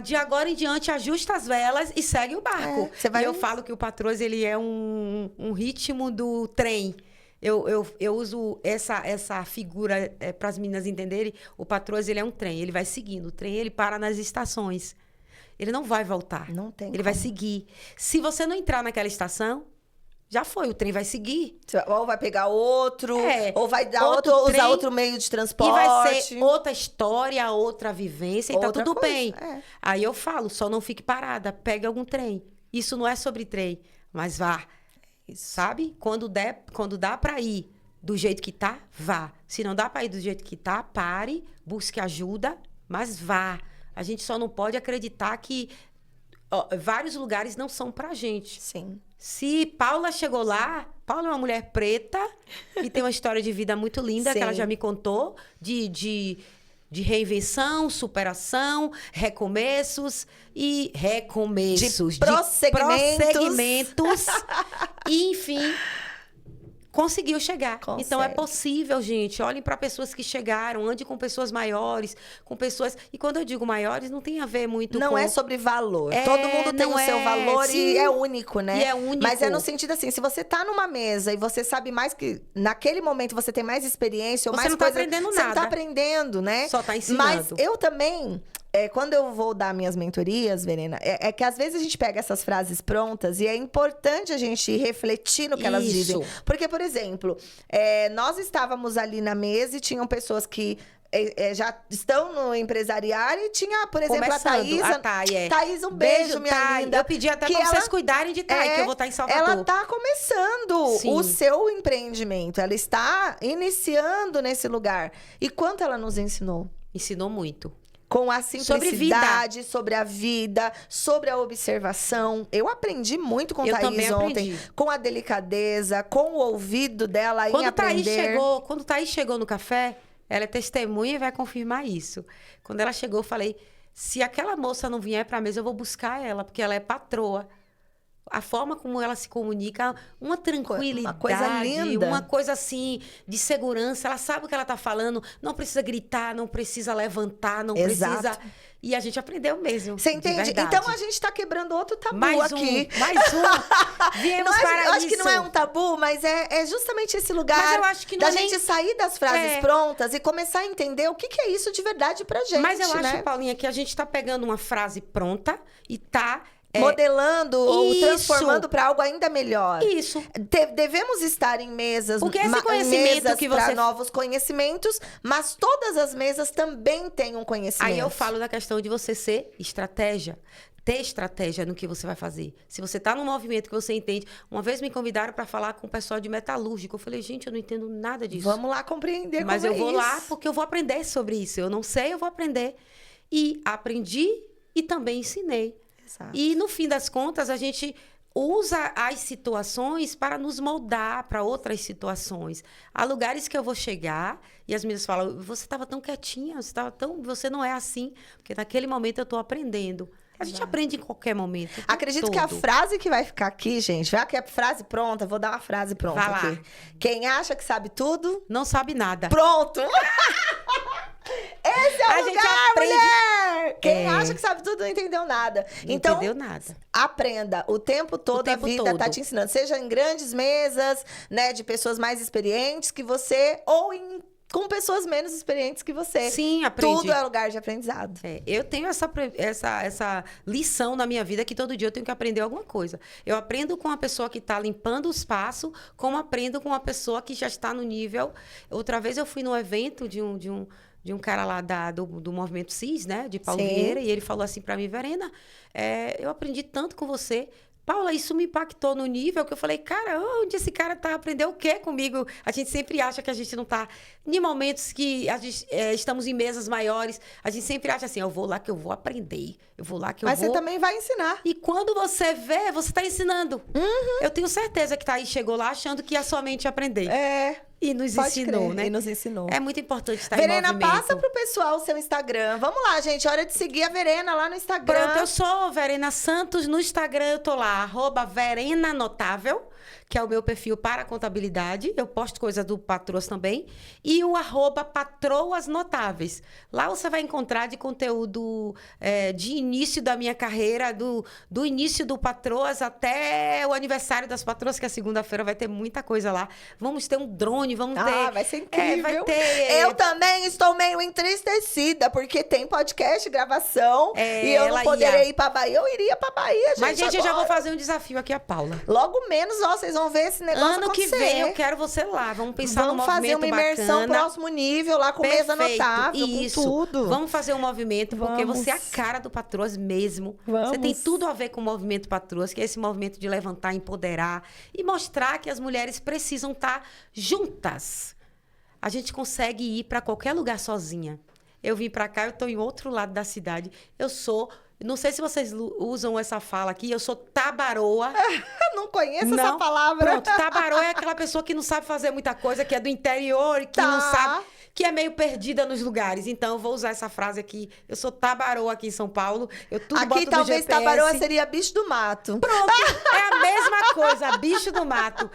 De agora em diante, ajusta as velas e segue o barco. E eu falo que o Patroas, ele é um ritmo do trem. Eu uso essa figura para as meninas entenderem. O Patroas, ele é um trem, ele vai seguindo. O trem, ele para nas estações. Ele não vai voltar. Não tem Ele vai seguir. Se você não entrar naquela estação, já foi, o trem vai seguir. Ou vai pegar outro, ou vai dar usar outro meio de transporte. E vai ser outra história, outra vivência, e tá tudo bem. Aí eu falo, só não fique parada, pegue algum trem. Isso não é sobre trem, mas vá. Sabe? Quando dá para ir do jeito que tá, vá. Se não dá para ir do jeito que tá, pare, busque ajuda, mas vá. A gente só não pode acreditar que vários lugares não são pra gente. Sim. Se Paula chegou lá, Paula é uma mulher preta e tem uma história de vida muito linda, que ela já me contou, de reinvenção, superação, recomeços. De prosseguimentos. E, enfim, conseguiu chegar. Consegue. Então, é possível, gente. Olhem para pessoas que chegaram, ande com pessoas maiores, com pessoas... E quando eu digo maiores, não tem a ver muito não com... Não é sobre valor. Todo mundo tem o seu valor e é único, né? E é único. Mas é no sentido assim, se você tá numa mesa e você sabe mais que... Naquele momento você tem mais experiência ou mais coisa... Você não tá aprendendo nada. Você não tá aprendendo, né? Só tá ensinando. Mas eu também... quando eu vou dar minhas mentorias, Verena, é que às vezes a gente pega essas frases prontas e é importante a gente refletir no que elas dizem. Porque, por exemplo, nós estávamos ali na mesa e tinham pessoas que já estão no empresariado e tinha, por exemplo, a Thaís. Thaís, um beijo, minha linda. Eu pedi até pra vocês cuidarem de Thaís, que eu vou estar em Salvador. Ela tá começando o seu empreendimento. Ela está iniciando nesse lugar. E quanto ela nos ensinou? Ensinou muito. Com a simplicidade, sobre a vida, sobre a observação. Eu aprendi muito com Thaís ontem. Com a delicadeza, com o ouvido dela em aprender. Quando Thaís chegou no café, ela é testemunha e vai confirmar isso. Quando ela chegou, eu falei, se aquela moça não vier para a mesa, eu vou buscar ela, porque ela é patroa. A forma como ela se comunica, uma tranquilidade, uma coisa linda, uma coisa assim, de segurança. Ela sabe o que ela tá falando, não precisa gritar, não precisa levantar, não precisa... E a gente aprendeu mesmo. Você entende? Então a gente tá quebrando outro tabu aqui. Mais um. Viemos para isso. Eu acho que não é um tabu, mas é justamente esse lugar mas eu acho que da gente sair das frases prontas e começar a entender o que é isso de verdade pra gente, mas eu acho, Paulinha, que a gente tá pegando uma frase pronta e tá... modelando ou transformando para algo ainda melhor. Isso. Devemos estar em mesas, porque esse conhecimento que você... para novos conhecimentos, mas todas as mesas também têm um conhecimento. Aí eu falo da questão de você ser estratégia. Ter estratégia no que você vai fazer. Se você está num movimento que você entende... Uma vez me convidaram para falar com o pessoal de metalúrgico. Eu falei, gente, eu não entendo nada disso. Vamos lá compreender mas como eu vou lá porque eu vou aprender sobre isso. Eu não sei, eu vou aprender. E aprendi e também ensinei. Exato. E, no fim das contas, a gente usa as situações para nos moldar para outras situações. Há lugares que eu vou chegar e as meninas falam, você estava tão quietinha, você não é assim. Porque naquele momento eu estou aprendendo. A gente aprende em qualquer momento. Acredito que a frase que vai ficar aqui, gente, já que é frase pronta, vou dar uma frase pronta aqui. Quem acha que sabe tudo... não sabe nada. Pronto! Esse é o lugar, mulher! Quem acha que sabe tudo não entendeu nada. Não entendeu nada. Aprenda. O tempo todo a vida tá te ensinando. Seja em grandes mesas, né, de pessoas mais experientes que você, ou com pessoas menos experientes que você. Sim, aprendi. Tudo é lugar de aprendizado. Eu tenho essa lição na minha vida que todo dia eu tenho que aprender alguma coisa. Eu aprendo com a pessoa que está limpando o espaço, como aprendo com uma pessoa que já está no nível... Outra vez eu fui num evento de um cara lá do Movimento CIS, né? De Paulo Vieira, e ele falou assim para mim, Verena, eu aprendi tanto com você. Paula, isso me impactou no nível que eu falei, cara, onde esse cara tá? Aprendeu o quê comigo? A gente sempre acha que a gente não tá... Em momentos que estamos em mesas maiores, a gente sempre acha assim, eu vou lá que eu vou aprender. Eu vou lá que eu vou... Mas você também vai ensinar. E quando você vê, você tá ensinando. Uhum. Eu tenho certeza que Thaís chegou lá achando que ia somente aprender. E nos ensinou, né? E nos ensinou. É muito importante estar Verena, em movimento. passa pro pessoal o seu Instagram. Vamos lá, gente. Hora de seguir a Verena lá no Instagram. Pronto, eu sou Verena Santos. No Instagram eu tô lá, @Verena Notável, que é o meu perfil para contabilidade. Eu posto coisa do Patroas também. E o @Patroas Notáveis. Lá você vai encontrar de conteúdo de início da minha carreira, do início do Patroas até o aniversário das Patroas, que é segunda-feira vai ter muita coisa lá. Vamos ter um drone, vamos ter... vai ser incrível. Vai ter... Eu também estou meio entristecida, porque tem podcast, gravação, e eu não poderei ir pra Bahia. Eu iria pra Bahia, gente. Mas, gente, agora. eu já vou fazer um desafio aqui, a Paula. Logo menos, vocês vão ver esse negócio Ano acontecer. que vem eu quero você lá. Vamos pensar no movimento fazer uma imersão bacana. próximo nível, lá com mesa notável, Isso. com tudo. Vamos fazer um movimento, porque Vamos. você é a cara do Patroas mesmo. Vamos. Você tem tudo a ver com o movimento Patroas, que é esse movimento de levantar, empoderar e mostrar que as mulheres precisam estar juntas. A gente consegue ir para qualquer lugar sozinha. Eu vim para cá, eu estou em outro lado da cidade. Não sei se vocês usam essa fala aqui, eu sou tabaroa. Não conheço essa palavra. Pronto, tabaroa é aquela pessoa que não sabe fazer muita coisa, que é do interior, que não sabe, que é meio perdida nos lugares. Então, eu vou usar essa frase aqui. Eu sou tabaroa aqui em São Paulo. Eu tudo Aqui boto talvez no GPS. tabaroa seria bicho do mato. Pronto, é a mesma coisa, bicho do mato.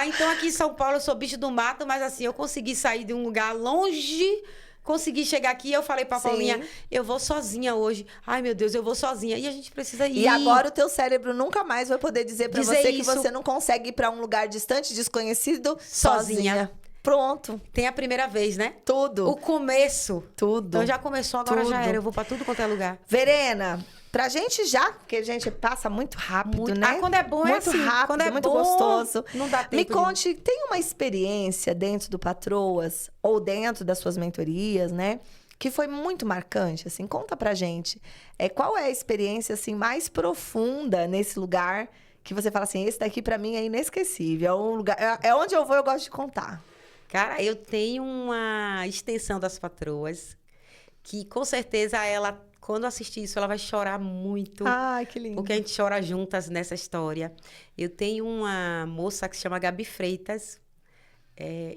Então, aqui em São Paulo, eu sou bicho do mato, mas assim, eu consegui sair de um lugar longe... Consegui chegar aqui e eu falei pra Paulinha, eu vou sozinha hoje. Ai, meu Deus, eu vou sozinha. E a gente precisa ir. E agora o teu cérebro nunca mais vai poder dizer pra você que isso. você não consegue ir pra um lugar distante, desconhecido, sozinha. Pronto. Tem a primeira vez, né? Tudo. O começo. Tudo. Então já começou, agora Tudo. já era. Eu vou pra tudo quanto é lugar. Verena, pra gente já, porque a gente passa muito rápido, né? Quando é bom é muito assim. rápido, Quando é muito bom, gostoso. não dá tempo. Me conte, tem uma experiência dentro do Patroas ou dentro das suas mentorias, né? Que foi muito marcante, assim, conta pra gente. Qual é a experiência, assim, mais profunda nesse lugar que você fala assim, esse daqui pra mim é inesquecível, é um lugar, é onde eu vou, eu gosto de contar. Cara, eu tenho uma extensão das Patroas que, com certeza, ela, quando assistir isso, ela vai chorar muito. Ai, que lindo. Porque a gente chora juntas nessa história. Eu tenho uma moça que se chama Gabi Freitas.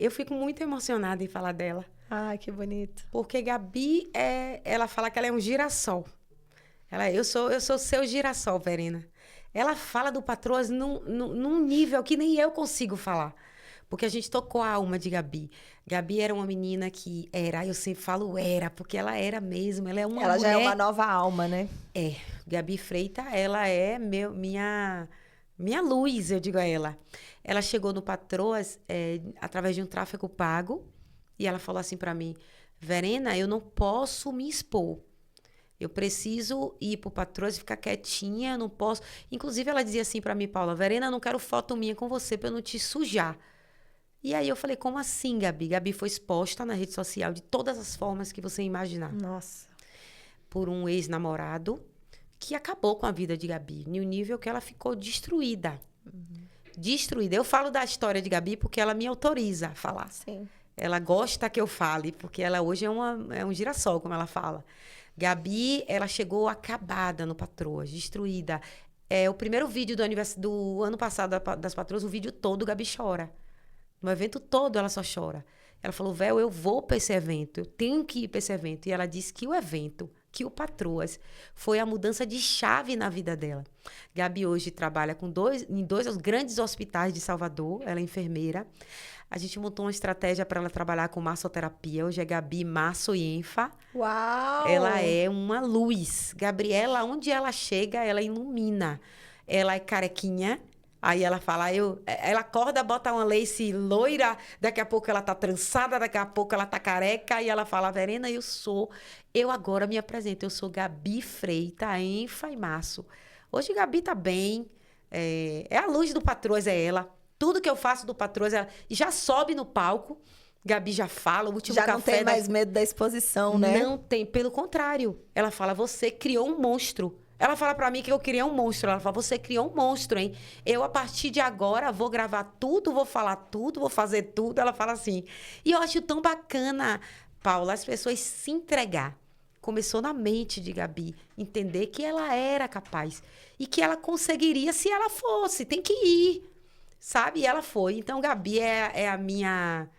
Eu fico muito emocionada em falar dela. Ai, que bonito. Porque Gabi, ela fala que ela é um girassol. Eu sou seu girassol, Verena. Ela fala do Patroas num nível que nem eu consigo falar. Porque a gente tocou a alma de Gabi. Gabi era uma menina que eu sempre falo porque ela era mesmo. Ela é uma Ela mulher... já é uma nova alma, né? Gabi Freitas, ela é minha luz, eu digo a ela. Ela chegou no Patroas através de um tráfego pago. E ela falou assim pra mim, Verena, eu não posso me expor. Eu preciso ir pro Patroas e ficar quietinha, eu não posso... Inclusive, ela dizia assim pra mim, Paula, Verena, eu não quero foto minha com você pra eu não te sujar. E aí eu falei, como assim, Gabi? Gabi foi exposta na rede social de todas as formas que você imaginar. Nossa. Por um ex-namorado que acabou com a vida de Gabi, no nível que ela ficou destruída. Destruída. Eu falo da história de Gabi porque ela me autoriza a falar. Sim. Ela gosta que eu fale, porque ela hoje é um girassol, como ela fala. Gabi, ela chegou acabada no Patroas, destruída. O primeiro vídeo do ano passado das Patroas, o vídeo todo, Gabi chora. No evento todo, ela só chora. Ela falou, Véu, eu vou para esse evento, eu tenho que ir para esse evento. E ela disse que o evento que o Patroas foi a mudança de chave na vida dela. Gabi hoje trabalha em dois grandes hospitais de Salvador, ela é enfermeira. A gente montou uma estratégia para ela trabalhar com massoterapia. Hoje é Gabi Masso e Enfa. Uau! Ela é uma luz. Gabriela, onde ela chega, ela ilumina. Ela é carequinha. Aí ela fala, ela acorda, bota uma lace loira, daqui a pouco ela tá trançada, daqui a pouco ela tá careca, e ela fala, Verena, eu agora me apresento, eu sou Gabi Freita, Enfa e Masso. Hoje Gabi tá bem, é a luz do Patroas, é ela. Tudo que eu faço do Patroas, ela já sobe no palco, Gabi já fala, o último café... Já não tem mais medo da exposição, né? Não tem, pelo contrário. Ela fala, você criou um monstro. Ela fala pra mim que eu criei um monstro. Ela fala, você criou um monstro, hein? Eu, a partir de agora, vou gravar tudo, vou falar tudo, vou fazer tudo. Ela fala assim. E eu acho tão bacana, Paula, as pessoas se entregar. Começou na mente de Gabi. Entender que ela era capaz. E que ela conseguiria se ela fosse. Tem que ir. Sabe? E ela foi. Então, Gabi é a minha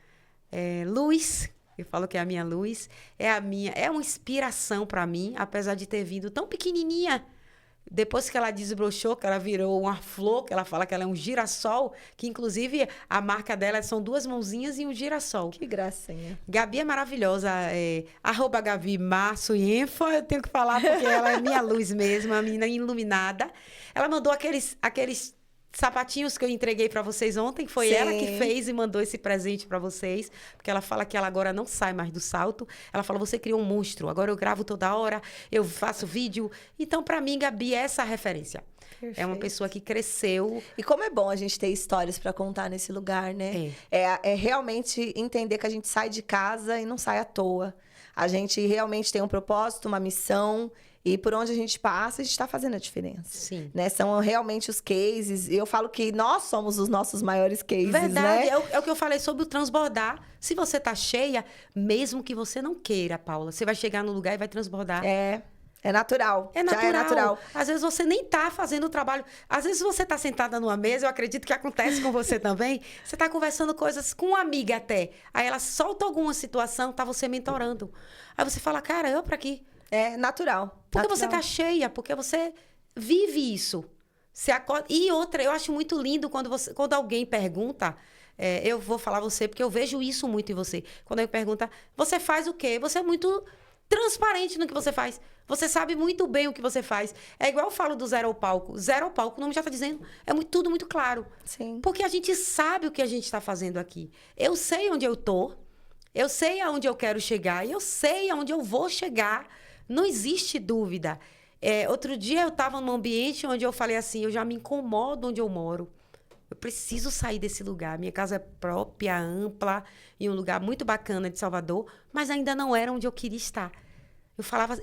luz. Eu falo que é a minha luz, é uma inspiração para mim, apesar de ter vindo tão pequenininha. Depois que ela desbrochou, que ela virou uma flor, que ela fala que ela é um girassol, que inclusive a marca dela são 2 mãozinhas e um girassol. Que gracinha. Gabi é maravilhosa, @ Gabi Março e Enfa, eu tenho que falar porque ela é minha luz mesmo, a menina iluminada. Ela mandou aqueles sapatinhos que eu entreguei para vocês ontem, foi ela que fez e mandou esse presente para vocês, porque ela fala que ela agora não sai mais do salto. Ela fala, você criou um monstro, agora eu gravo toda hora, eu faço vídeo. Então, para mim, Gabi é essa referência. Perfeito. É uma pessoa que cresceu. E como é bom a gente ter histórias para contar nesse lugar, né? É realmente entender que a gente sai de casa e não sai à toa. A gente realmente tem um propósito, uma missão... E por onde a gente passa, a gente está fazendo a diferença. Sim. Né? São realmente os cases. Eu falo que nós somos os nossos maiores cases, Verdade, né? é o que eu falei sobre o transbordar. Se você tá cheia, mesmo que você não queira, Paula, você vai chegar no lugar e vai transbordar. É natural. É natural. Já é natural. Às vezes você nem tá fazendo o trabalho. Às vezes você tá sentada numa mesa, eu acredito que acontece com você também. Você tá conversando coisas com uma amiga até. Aí ela solta alguma situação, tá você mentorando. Aí você fala, cara, eu pra aqui. É natural. Porque você tá cheia, porque você vive isso. Você acorda... E outra, eu acho muito lindo quando alguém pergunta, eu vou falar você, porque eu vejo isso muito em você. Quando alguém pergunta, você faz o quê? Você é muito transparente no que você faz. Você sabe muito bem o que você faz. É igual eu falo do zero ao palco. Zero ao palco, o nome já tá dizendo, tudo muito claro. Sim. Porque a gente sabe o que a gente está fazendo aqui. Eu sei onde eu tô, eu sei aonde eu quero chegar, e eu sei aonde eu vou chegar. Não existe dúvida. Outro dia eu estava num ambiente onde eu falei assim, eu já me incomodo onde eu moro. Eu preciso sair desse lugar. Minha casa é própria, ampla, em um lugar muito bacana de Salvador, mas ainda não era onde eu queria estar.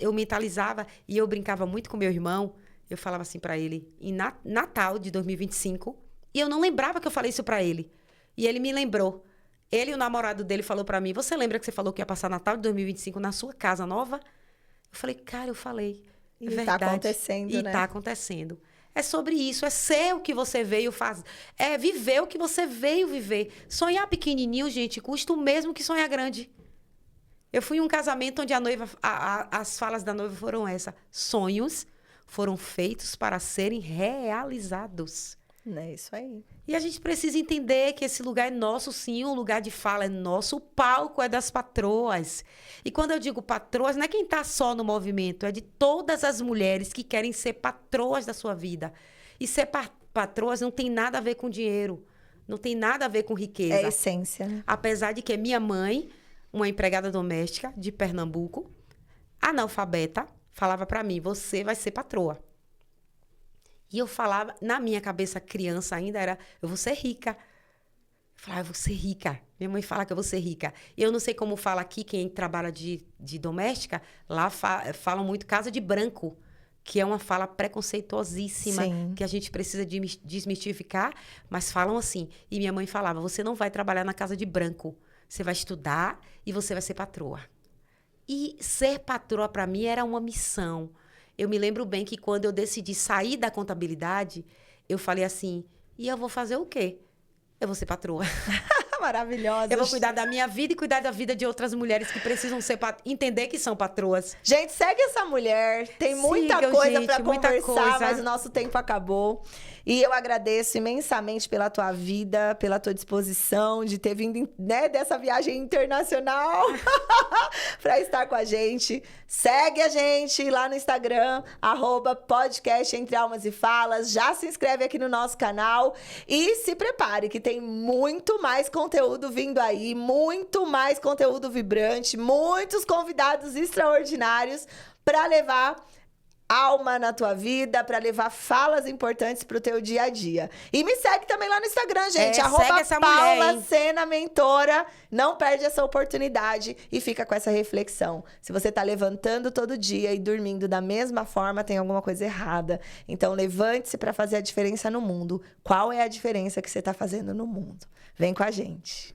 Eu mentalizava e eu brincava muito com meu irmão. Eu falava assim para ele, em Natal de 2025, e eu não lembrava que eu falei isso para ele. E ele me lembrou. Ele e o namorado dele falou para mim, você lembra que você falou que ia passar Natal de 2025 na sua casa nova? Eu falei, cara, eu falei. E verdade. Tá acontecendo, né? E tá acontecendo. É sobre isso, é ser o que você veio fazer. É viver o que você veio viver. Sonhar pequenininho, gente, custa o mesmo que sonhar grande. Eu fui em um casamento onde as falas da noiva foram essa. Sonhos foram feitos para serem realizados. É isso aí. E a gente precisa entender que esse lugar é nosso, sim, o lugar de fala é nosso, o palco é das patroas. E quando eu digo patroas, não é quem está só no movimento, é de todas as mulheres que querem ser patroas da sua vida. E ser patroas não tem nada a ver com dinheiro, não tem nada a ver com riqueza. É a essência, né? Apesar de que minha mãe, uma empregada doméstica de Pernambuco, analfabeta, falava para mim, você vai ser patroa. E eu falava, na minha cabeça, criança ainda, era, eu vou ser rica. Eu falava, eu vou ser rica. Minha mãe fala que eu vou ser rica. E eu não sei como fala aqui, quem trabalha de doméstica, lá falam muito casa de branco, que é uma fala preconceituosíssima, sim, que a gente precisa desmistificar, mas falam assim. E minha mãe falava, você não vai trabalhar na casa de branco, você vai estudar e você vai ser patroa. E ser patroa, para mim, era uma missão. Eu me lembro bem que quando eu decidi sair da contabilidade, eu falei assim, e eu vou fazer o quê? Eu vou ser patroa. Maravilhosa. Eu vou cuidar da minha vida e cuidar da vida de outras mulheres que precisam entender que são patroas. Gente, segue essa mulher. Tem muita coisa pra conversar, mas o nosso tempo acabou. E eu agradeço imensamente pela tua vida, pela tua disposição de ter vindo, né, dessa viagem internacional para estar com a gente. Segue a gente lá no Instagram, @podcast Entre Almas e Falas. Já se inscreve aqui no nosso canal e se prepare que tem muito mais conteúdo vindo aí, muito mais conteúdo vibrante, muitos convidados extraordinários para levar alma na tua vida, para levar falas importantes pro teu dia a dia. E me segue também lá no Instagram, gente. Segue essa Paula mulher, Sena Mentora. Não perde essa oportunidade e fica com essa reflexão. Se você tá levantando todo dia e dormindo da mesma forma, tem alguma coisa errada. Então, levante-se para fazer a diferença no mundo. Qual é a diferença que você tá fazendo no mundo? Vem com a gente.